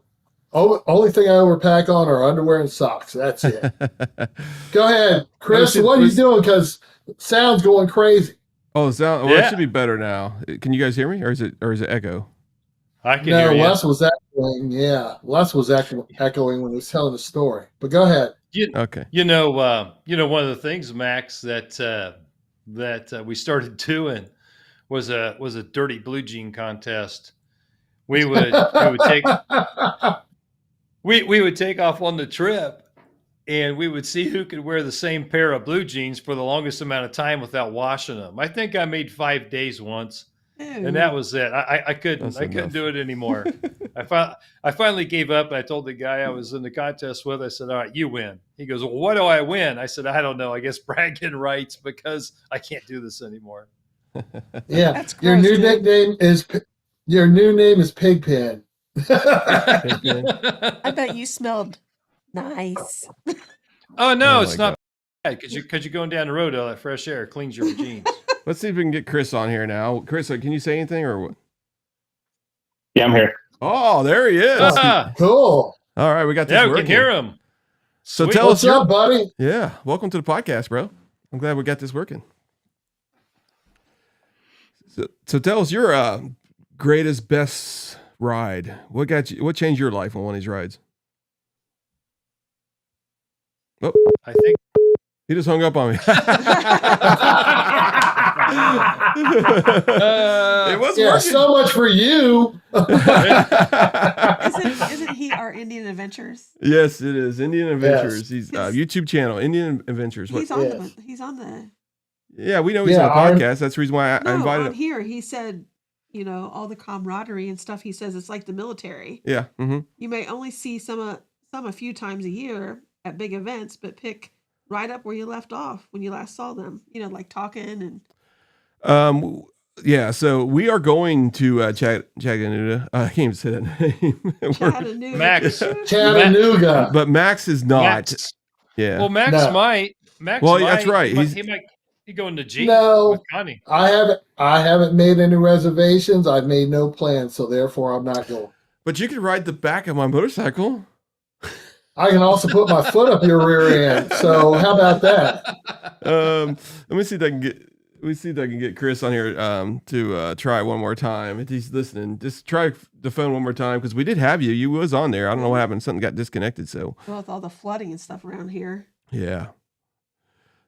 overpack on are underwear and socks. That's it. Go ahead, Chris. What are you doing? Because sound's going crazy. Oh, the sound. Well, it should be better now. Can you guys hear me, or is it echo? I can hear you. Les was echoing. Yeah, Les was echoing when he was telling the story. But go ahead. Okay. One of the things, Max, that we started doing was a dirty blue jean contest. We would take off on the trip, and we would see who could wear the same pair of blue jeans for the longest amount of time without washing them. I think I made 5 days once, and that was it. I couldn't do it anymore. I finally gave up. I told the guy I was in the contest with, I said, all right, you win. He goes, well, what do I win? I said, I don't know. I guess bragging rights, because I can't do this anymore. Yeah. That's Your gross, new dude. nickname is Pigpen. I bet you smelled nice. Oh, no, Oh it's my not bad, because you're going down the road, all that fresh air cleans your jeans. Let's see if we can get Chris on here now. Chris, can you say anything or what? Yeah, I'm here. Oh, there he is. Ah, Cool. All right, we got this yeah, we working. can hear him. So Sweet. tell What's us your, up, buddy? yeah, welcome to the podcast, bro. I'm glad we got this working. So tell us your greatest, best ride. What changed your life on one of these rides? Oh, I think he just hung up on me. It was Yeah, working. so much for you. Isn't he our Indian Adventures? Yes, it is Indian Adventures. Yes. He's YouTube channel, Indian Adventures. What? He's on Yes. he's on the Yeah, we know he's Yeah, on a podcast. That's the reason why I no, invited on him. here. He said, all the camaraderie and stuff. He says it's like the military. Yeah. Mm-hmm. You may only see some a few times a year at big events, but pick right up where you left off when you last saw them. Like talking and Yeah, so we are going to Chattanooga. I can't even say that name. Chattanooga. Max. Chattanooga. But Max is not. Max. Yeah. Well, Max No. might. Max Well, might. that's right. He might go in the Jeep No. with Connie. I haven't made any reservations. I've made no plans, so therefore I'm not going. But you could ride the back of my motorcycle. I can also put my foot up your rear end. So how about that? Let me see if I can get. Let me see if I can get Chris on here to try it one more time. If he's listening, just try the phone one more time, because we did have you. You was on there. I don't know what happened. Something got disconnected. So well, with all the flooding and stuff around here. yeah.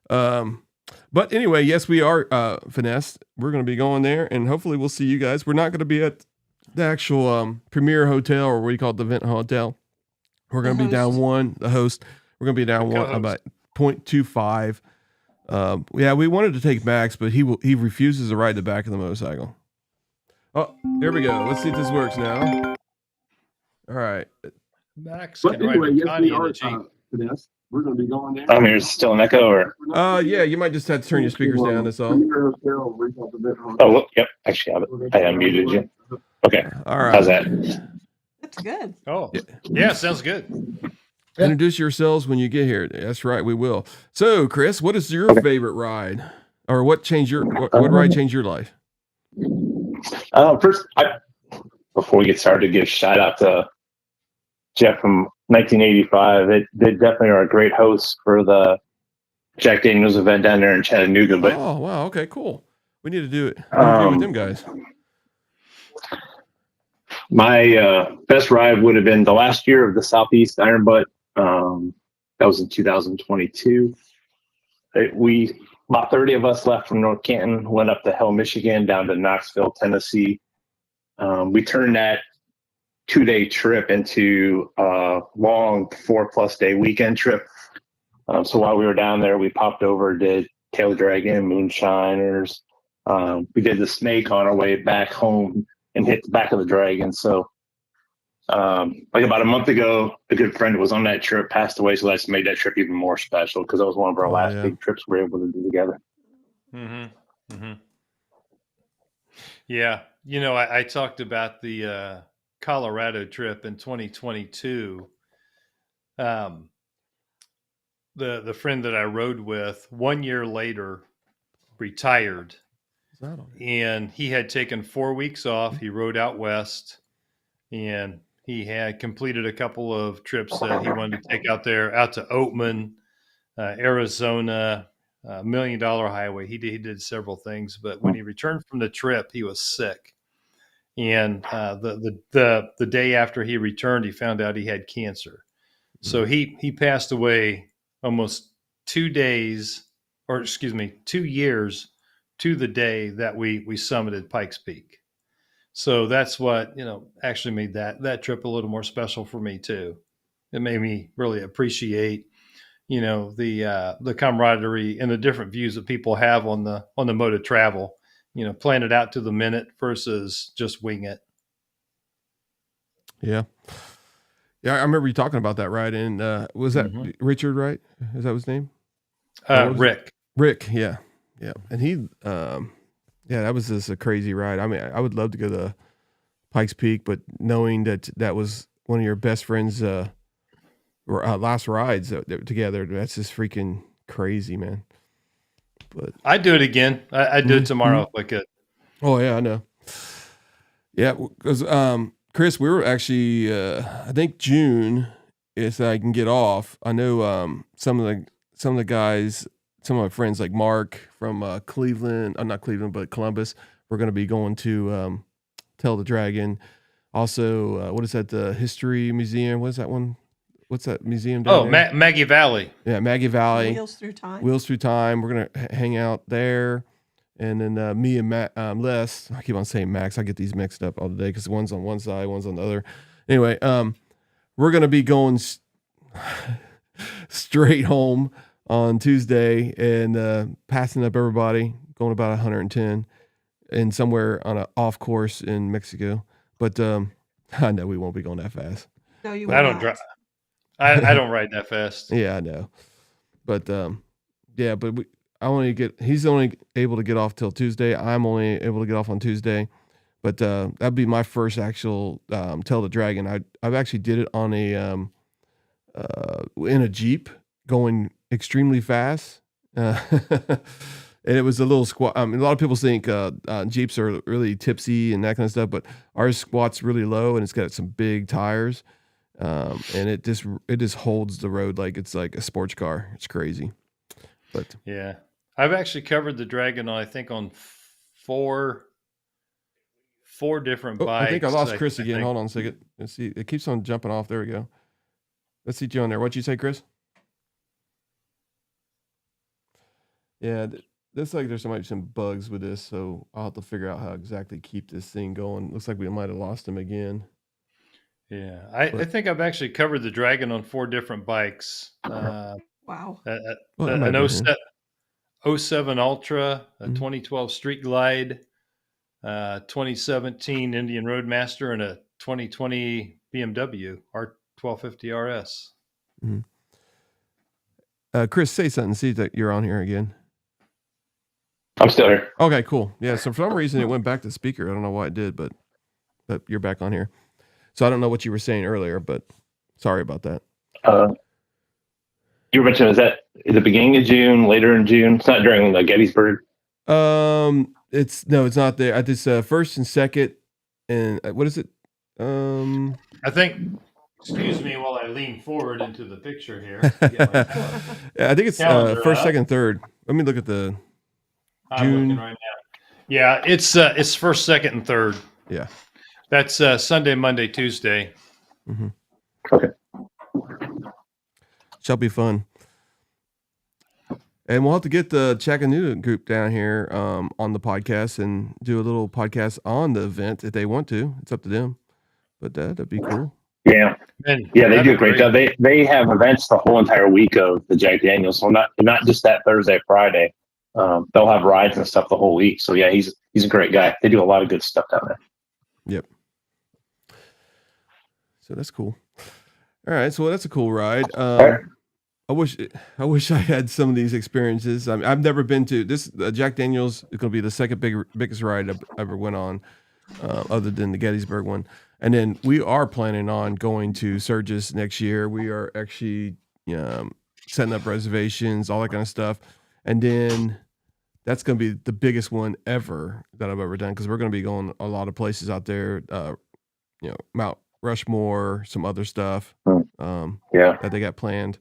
But anyway, yes, we are Finesse. We're going to be going there, and hopefully we'll see you guys. We're not going to be at the actual Premier Hotel, or what do you call it, the Vent Hotel. We're going to be down one. The host. We're going to be down one about 0.25. Yeah, we wanted to take Max, but he refuses to ride the back of the motorcycle. Oh, here we go. Let's see if this works now. All right. Max But can ride anyway, with yes, Connie we in are the Jeep. Finesse. We're going to be going there. I'm here. Still an echo, or? Yeah, you might just have to turn your speakers down. That's all. Oh, look, yep. Actually, I unmuted you. Okay. All right. How's that? That's good. Oh, yeah, sounds good. Introduce yourselves when you get here. That's right, we will. So, Chris, what is your favorite ride, or what ride changed your life? First, before we get started, give a shout out to Jeff from 1985. They definitely are a great host for the Jack Daniels event down there in Chattanooga. But Oh, wow. Okay, cool. We need to do it. Interview with them guys. my best ride would have been the last year of the Southeast Iron Butt. That was in 2022. About 30 of us left from North Canton, went up to Hell, Michigan, down to Knoxville, Tennessee. We turned that 2-day trip into a long 4+ day weekend trip. So while we were down there, we popped over, did Tail Dragon, Moonshiners. We did the Snake on our way back home and hit the back of the Dragon. So like about a month ago, a good friend who was on that trip passed away, so that's made that trip even more special, because that was one of our last big trips we were able to do together. Mm-hmm. Mm-hmm. Yeah, I talked about the Colorado trip in 2022. The friend that I rode with 1 year later retired, and he had taken 4 weeks off. He rode out west, and he had completed a couple of trips that he wanted to take out to Oatman, Arizona, $1 Million Highway. He did several things, but when he returned from the trip, he was sick. And the day after he returned, he found out he had cancer. So he passed away almost 2 years to the day that we summited Pikes Peak. So that's what, actually made that trip a little more special for me too. It made me really appreciate, the camaraderie and the different views that people have on the mode of travel. plan it out to the minute versus just wing it. Yeah. Yeah, I remember you talking about that, right? And was that Richard, right? Is that his name? Rick. Rick, yeah. Yeah. And he that was just a crazy ride. I mean, I would love to go to Pikes Peak, but knowing that was one of your best friends last rides together, that's just freaking crazy, man. But I'd do it again. I'd do it tomorrow if I could. Oh yeah, I know. Yeah, because Chris, we were actually I think June, if I can get off. I know some of the guys, some of my friends like Mark from Cleveland, not Cleveland, but Columbus, we're going to be going to Tell the Dragon. Also, what is that? The History Museum. What is that one? What's that museum down there? Maggie Valley. Yeah, Maggie Valley. Wheels Through Time. Wheels Through Time. We're gonna hang out there, and then me and Les. I keep on saying Max. I get these mixed up all day because one's on one side, one's on the other. Anyway, we're gonna be going straight home on Tuesday and passing up everybody, going about 110, and somewhere on an off course in Mexico. But I know we won't be going that fast. No, you I will don't not. I don't ride that fast. Yeah, I know. But yeah, but he's only able to get off till Tuesday. I'm only able to get off on Tuesday. But that'd be my first actual Tell the Dragon. I've actually did it on in a Jeep going extremely fast. And it was a little squat. I mean, a lot of people think Jeeps are really tipsy and that kind of stuff, but our squat's really low and it's got some big tires. And it just holds the road like it's like a sports car. It's crazy. But yeah, I've actually covered the Dragon on four different bikes. I think I lost Chris again. Hold on a second. Let's see. It keeps on jumping off. There we go. Let's see you on there. What'd you say, Chris? Yeah, looks like there's some bugs with this, so I'll have to figure out how exactly keep this thing going. Looks like we might have lost him again. Yeah, I think I've actually covered the Dragon on 4 different bikes. Wow. An 07 Ultra, a 2012 Street Glide, 2017 Indian Roadmaster, and a 2020 BMW R1250 RS. Mm-hmm. Chris, say something. See that you're on here again. I'm still here. Okay, cool. Yeah, so for some reason it went back to speaker. I don't know why it did, but you're back on here. So I don't know what you were saying earlier, but sorry about that. You were mentioning, is that the beginning of June, later in June? It's not during the Gettysburg. It's not there. I just first and second, and what is it? I think. Excuse me while I lean forward into the picture here. Yeah, I think it's first, second, third. Let me look at the I'm June looking right now. Yeah, it's first, second, and third. Yeah, that's Sunday, Monday, Tuesday. Mm-hmm. Okay. Shall be fun. And we'll have to get the Chattanooga group down here on the podcast and do a little podcast on the event if they want to. It's up to them. But that'd be cool. Yeah. Yeah, they do a great job. They have events the whole entire week of the Jack Daniels. So not just that Thursday, Friday. They'll have rides and stuff the whole week. So yeah, he's a great guy. They do a lot of good stuff down there. Yep. So that's cool. All right, so that's a cool ride. I wish I had some of these experiences. I mean, I've never been to this. Jack Daniels is going to be the second biggest ride I've ever went on, other than the Gettysburg one. And then we are planning on going to Sturgis next year. We are actually setting up reservations, all that kind of stuff. And then that's going to be the biggest one ever that I've ever done because we're going to be going a lot of places out there. Mount Rushmore, some other stuff that they got planned.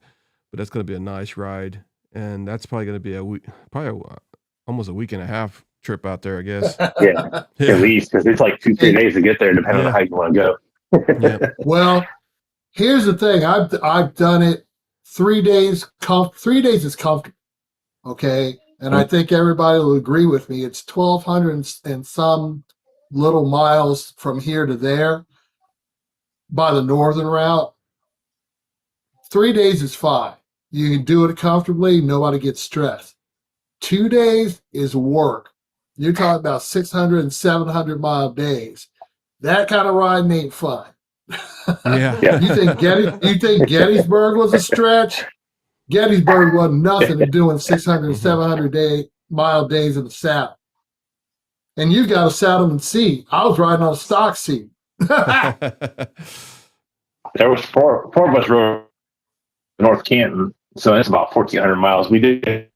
But that's going to be a nice ride, and that's probably going to be almost a week and a half trip out there, I guess. Yeah. At least because it's like 2-3 days to get there, depending on how you want to go. Yeah. Well, here's the thing: I've done it 3 days. 3 days is comfortable, okay, and I think everybody will agree with me. It's 1,200 and some little miles from here to there by the northern route. 3 days is fine. You can do it comfortably. Nobody gets stressed. 2 days is work. You're talking about 600 and 700 mile days. That kind of riding ain't fun. Yeah. You think Gettysburg was a stretch? Gettysburg wasn't nothing to doing 600 and 700 mile days in the saddle. And you got a saddleman seat. I was riding on a stock seat. There was four of us rode North Canton, so that's about 1,400 miles. We did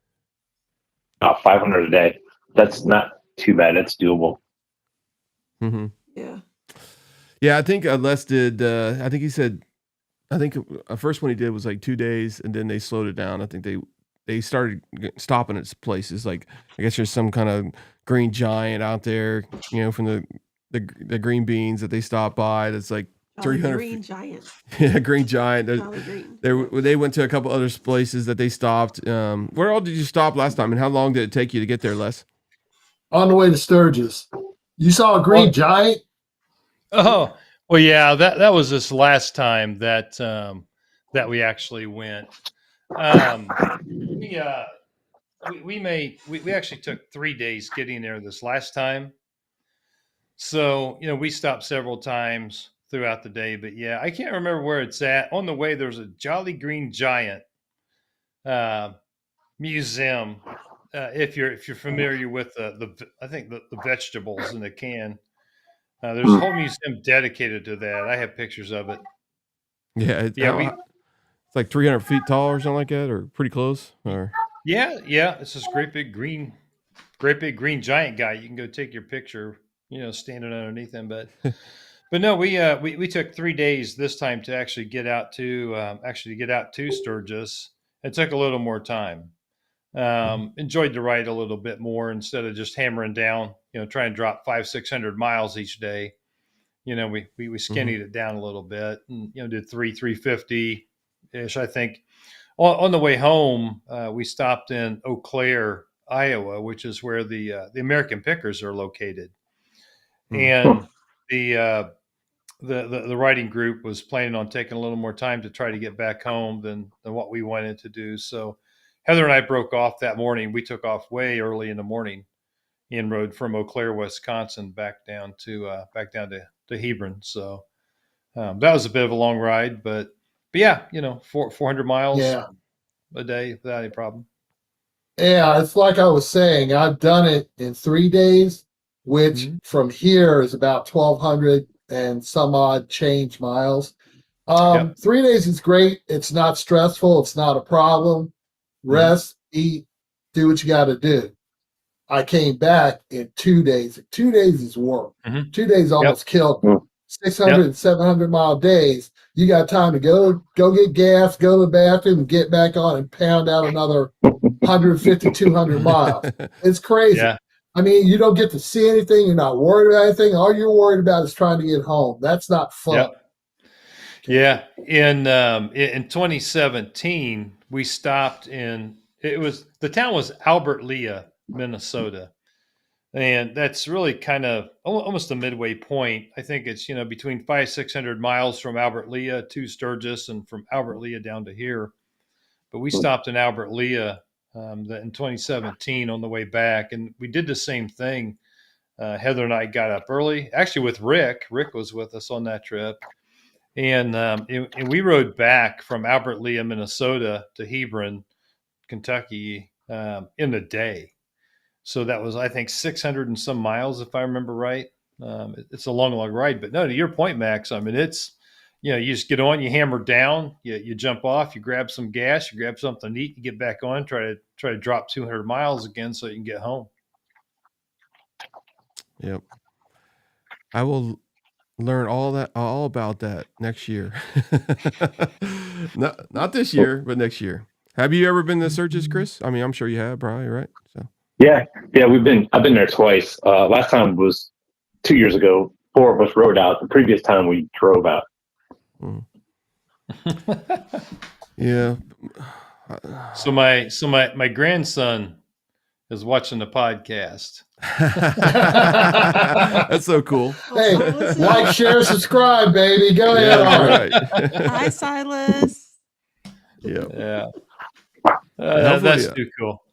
about 500 a day. That's not too bad. It's doable. Mm-hmm. Yeah. Yeah, I think Les did. I think he said. I think first one he did was like 2 days, and then they slowed it down. I think they started stopping at places like, I guess there's some kind of green giant out there, from the green beans that they stopped by. That's like 300 green giant. Yeah, green giant. Green. They went to a couple other places that they stopped. Where all did you stop last time, and how long did it take you to get there, Les? On the way to Sturgis. You saw a green giant? Oh, well, yeah, that was this last time that we actually went. We actually took 3 days getting there this last time. So, we stopped several times throughout the day, but yeah, I can't remember where it's at. On the way, there's a Jolly Green Giant museum. If you're familiar with I think the vegetables in the can. There's a whole museum dedicated to that. I have pictures of it. Yeah, it's like 300 feet tall or something like that, or pretty close. Or yeah, it's this great big green giant guy. You can go take your picture, standing underneath him. But no, we took 3 days this time to actually get out to Sturgis. It took a little more time. Enjoyed the ride a little bit more instead of just hammering down, trying to drop 500-600 miles each day. We skinnied it down a little bit and, did 350 ish. I think on the way home, we stopped in Eau Claire, Iowa, which is where the American Pickers are located. And the riding group was planning on taking a little more time to try to get back home than what we wanted to do. So Heather and I broke off that morning. We took off way early in the morning and rode from Eau Claire, Wisconsin, back down to Hebron. So that was a bit of a long ride, but yeah, 400 miles a day without any problem. Yeah, it's like I was saying. I've done it in 3 days, which from here is about 1,200 and some odd change miles. 3 days is great. It's not stressful. It's not a problem. Rest, eat, do what you got to do. I came back in 2 days. 2 days is work. 2 days almost killed me. 600 and 700 mile days. You got time to go get gas, go to the bathroom, and get back on and pound out another 150, 200 miles. It's crazy. Yeah. I mean, you don't get to see anything. You're not worried about anything. All you're worried about is trying to get home. That's not fun. Yeah. In 2017, we stopped the town was Albert Lea, Minnesota. And that's really kind of almost a midway point. I think it's, between 500-600 miles from Albert Lea to Sturgis and from Albert Lea down to here. But we stopped in Albert Lea in 2017 on the way back. And we did the same thing. Heather and I got up early, actually with Rick. Rick was with us on that trip. And we rode back from Albert Lea, Minnesota to Hebron, Kentucky in a day. So that was, I think, 600 and some miles, if I remember right. It's a long ride. But no, to your point, Max, I mean, it's, you just get on, you hammer down, you jump off, you grab some gas, you grab something to eat, you get back on, try to drop 200 miles again so you can get home. Yep. I will learn all about that next year. Not this year, but next year. Have you ever been to Sturgis, Chris? I mean, I'm sure you have, probably, right? So. Yeah, I've been there twice. Last time was 2 years ago. 4 of us rode out. The previous time we drove out. Yeah. So my grandson is watching the podcast. That's so cool. Hey, like, share, subscribe, baby. Go ahead. Right. Hi, Silas. Yeah. That's too cool.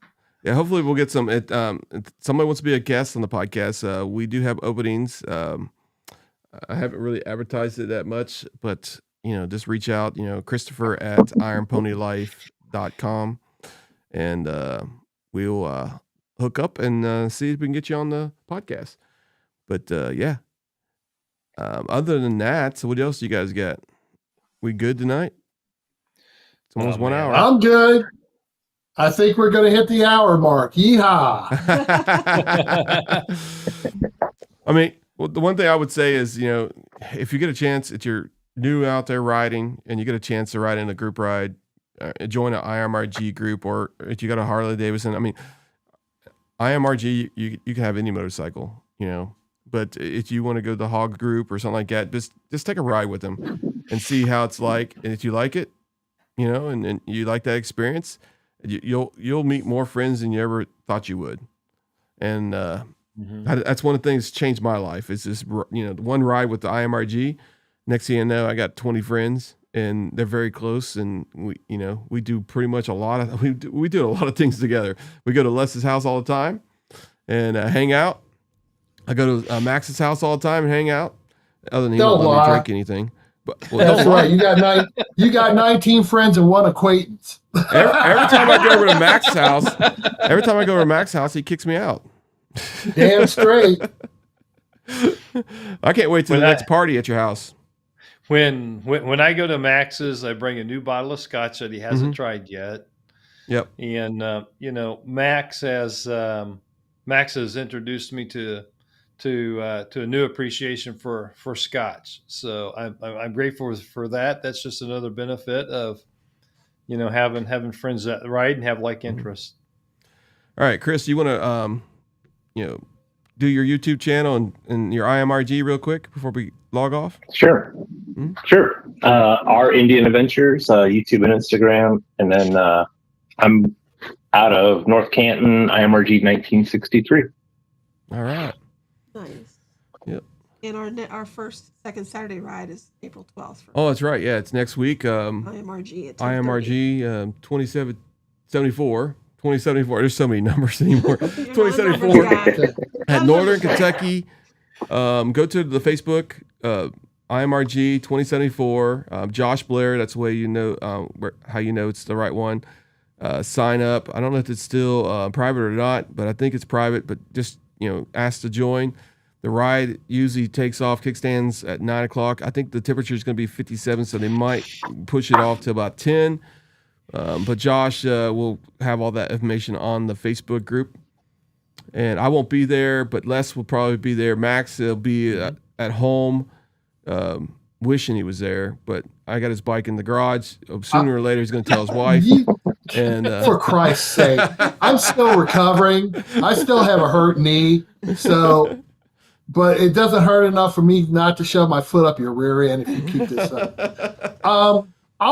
Yeah, hopefully we'll get some. If somebody wants to be a guest on the podcast, we do have openings. I haven't really advertised it that much, but just reach out. Christopher at ironponylife.com, and we'll hook up and see if we can get you on the podcast. But yeah. Other than that, so what else you guys got? We good tonight? It's almost 1 hour. I'm good. I think we're going to hit the hour mark. Yeehaw. I mean, well, the one thing I would say is, if you get a chance, if you're new out there riding and you get a chance to ride in a group ride, join an IMRG group, or if you got a Harley-Davidson, I mean, IMRG, you can have any motorcycle, but if you want to go to the hog group or something like that, just take a ride with them and see how it's like. And if you like it, and you like that experience, you'll meet more friends than you ever thought you would. And that's one of the things that changed my life. Is this one ride with the IMRG. Next thing you know, I got 20 friends, and they're very close. And we do pretty much we do a lot of things together. We go to Les's house all the time and hang out. I go to Max's house all the time and hang out. Other than he won't let me drink anything. But that's right. You got 19 friends and one acquaintance. Every time I go over to Max's house, he kicks me out. Damn straight. I can't wait till the next party at your house. When I go to Max's, I bring a new bottle of scotch that he hasn't tried yet. Yep. And Max has introduced me to a new appreciation for scotch. So I'm grateful for that. That's just another benefit of having friends that ride and have like interests. All right, Chris, you want to do your YouTube channel and your IMRG real quick before we log off? Sure. Sure. Our Indian Adventures, YouTube and Instagram, and then I'm out of North Canton, IMRG 1963. All right. Nice. Yep. And our second Saturday ride is April 12th. Oh, that's right. Yeah, it's next week. IMRG at 10:30. IMRG 2074. There's so many numbers anymore. 2074 at Northern Kentucky. Go to the Facebook IMRG 2074. Josh Blair. That's the way how you know it's the right one. Sign up. I don't know if it's still private or not, but I think it's private. But just ask to join. The ride usually takes off kickstands at 9:00. I think the temperature is going to be 57, so they might push it off to about 10. But Josh will have all that information on the Facebook group. And I won't be there, but Les will probably be there. Max will be at home wishing he was there, but I got his bike in the garage. Sooner or later, he's going to tell his wife. For Christ's sake, I'm still recovering. I still have a hurt knee. But it doesn't hurt enough for me not to shove my foot up your rear end if you keep this up. I'll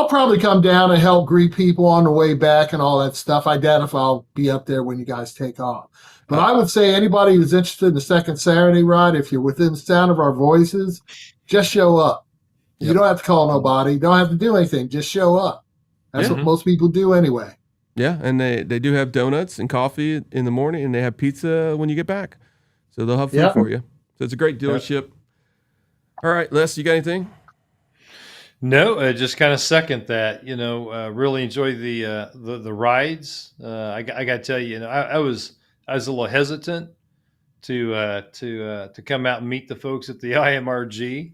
probably come down and help greet people on the way back and all that stuff. I doubt if I'll be up there when you guys take off. But I would say anybody who's interested in the second Saturday ride, if you're within the sound of our voices, just show up. You don't have to call nobody. Don't have to do anything. Just show up. That's what most people do anyway. Yeah, and they do have donuts and coffee in the morning, and they have pizza when you get back. So they'll have food for you. So it's a great dealership. All right, Les, you got anything? No, I just kind of second that. Really enjoy the rides. I got to tell you, I was a little hesitant to come out and meet the folks at the IMRG.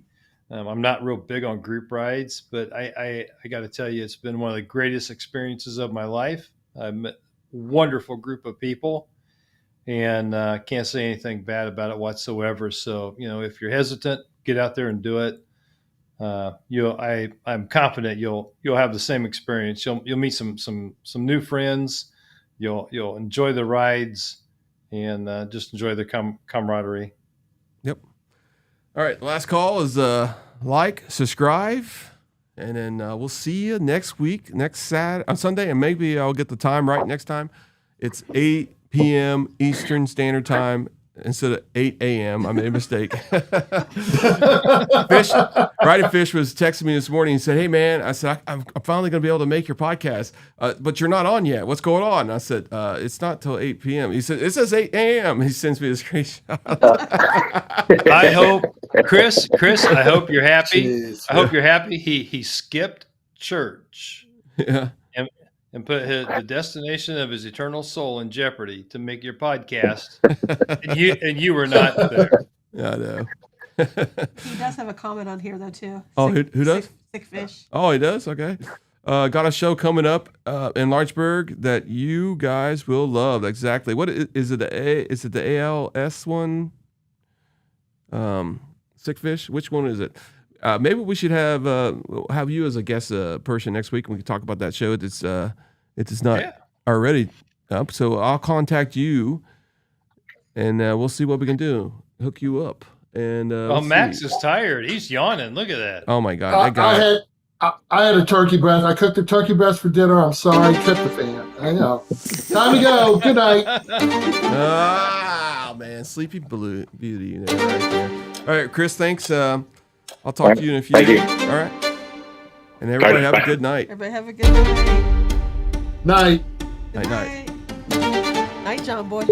I'm not real big on group rides, but I got to tell you, it's been one of the greatest experiences of my life. I met a wonderful group of people, and can't say anything bad about it whatsoever. So, if you're hesitant, get out there and do it. I'm confident you'll have the same experience. You'll meet some new friends. You'll enjoy the rides and just enjoy the camaraderie. Yep. All right. The last call is like, subscribe, and then we'll see you next week, on Sunday, and maybe I'll get the time right next time. It's 8 p.m. Eastern Standard Time instead of 8 a.m. I made a mistake. Riding Fish was texting me this morning and said, "Hey man," I said, I'm finally going to be able to make your podcast, but you're not on yet. What's going on?" And I said, "It's not till 8 p.m. He said, "It says 8 a.m. He sends me a screenshot. I hope, Chris, I hope you're happy. Jeez. I hope you're happy. He skipped church Yeah. and put the destination of his eternal soul in jeopardy to make your podcast, and you were not there. Yeah, I know. He does have a comment on here though too. Oh, who does? Sick fish. Oh, he does? Okay. Got a show coming up in Lawrenceburg that you guys will love. Exactly. What is it? Is it the ALS one? Sick Fish? Which one is it? Maybe we should have you as a guest person next week, and we can talk about that show. It's not already up, so I'll contact you, and we'll see what we can do. Hook you up. And Max is tired. He's yawning. Look at that. Oh my God, that guy. I had a turkey breast. I cooked a turkey breast for dinner. I'm sorry, tryptophan. I know. Time to go. Good night. Ah, man, Sleepy Beauty right there. All right, Chris, thanks. I'll talk to you in a few days. All right. And everybody have a good night. Everybody have a good night. Night. Good Night. Night, John boy.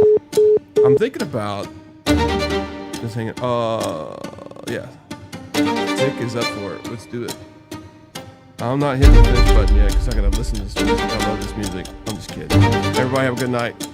I'm thinking about just hanging. Yeah. Tick is up for it. Let's do it. I'm not hitting the finish button yet because I gotta listen to this music. I love this music. I'm just kidding. Everybody have a good night.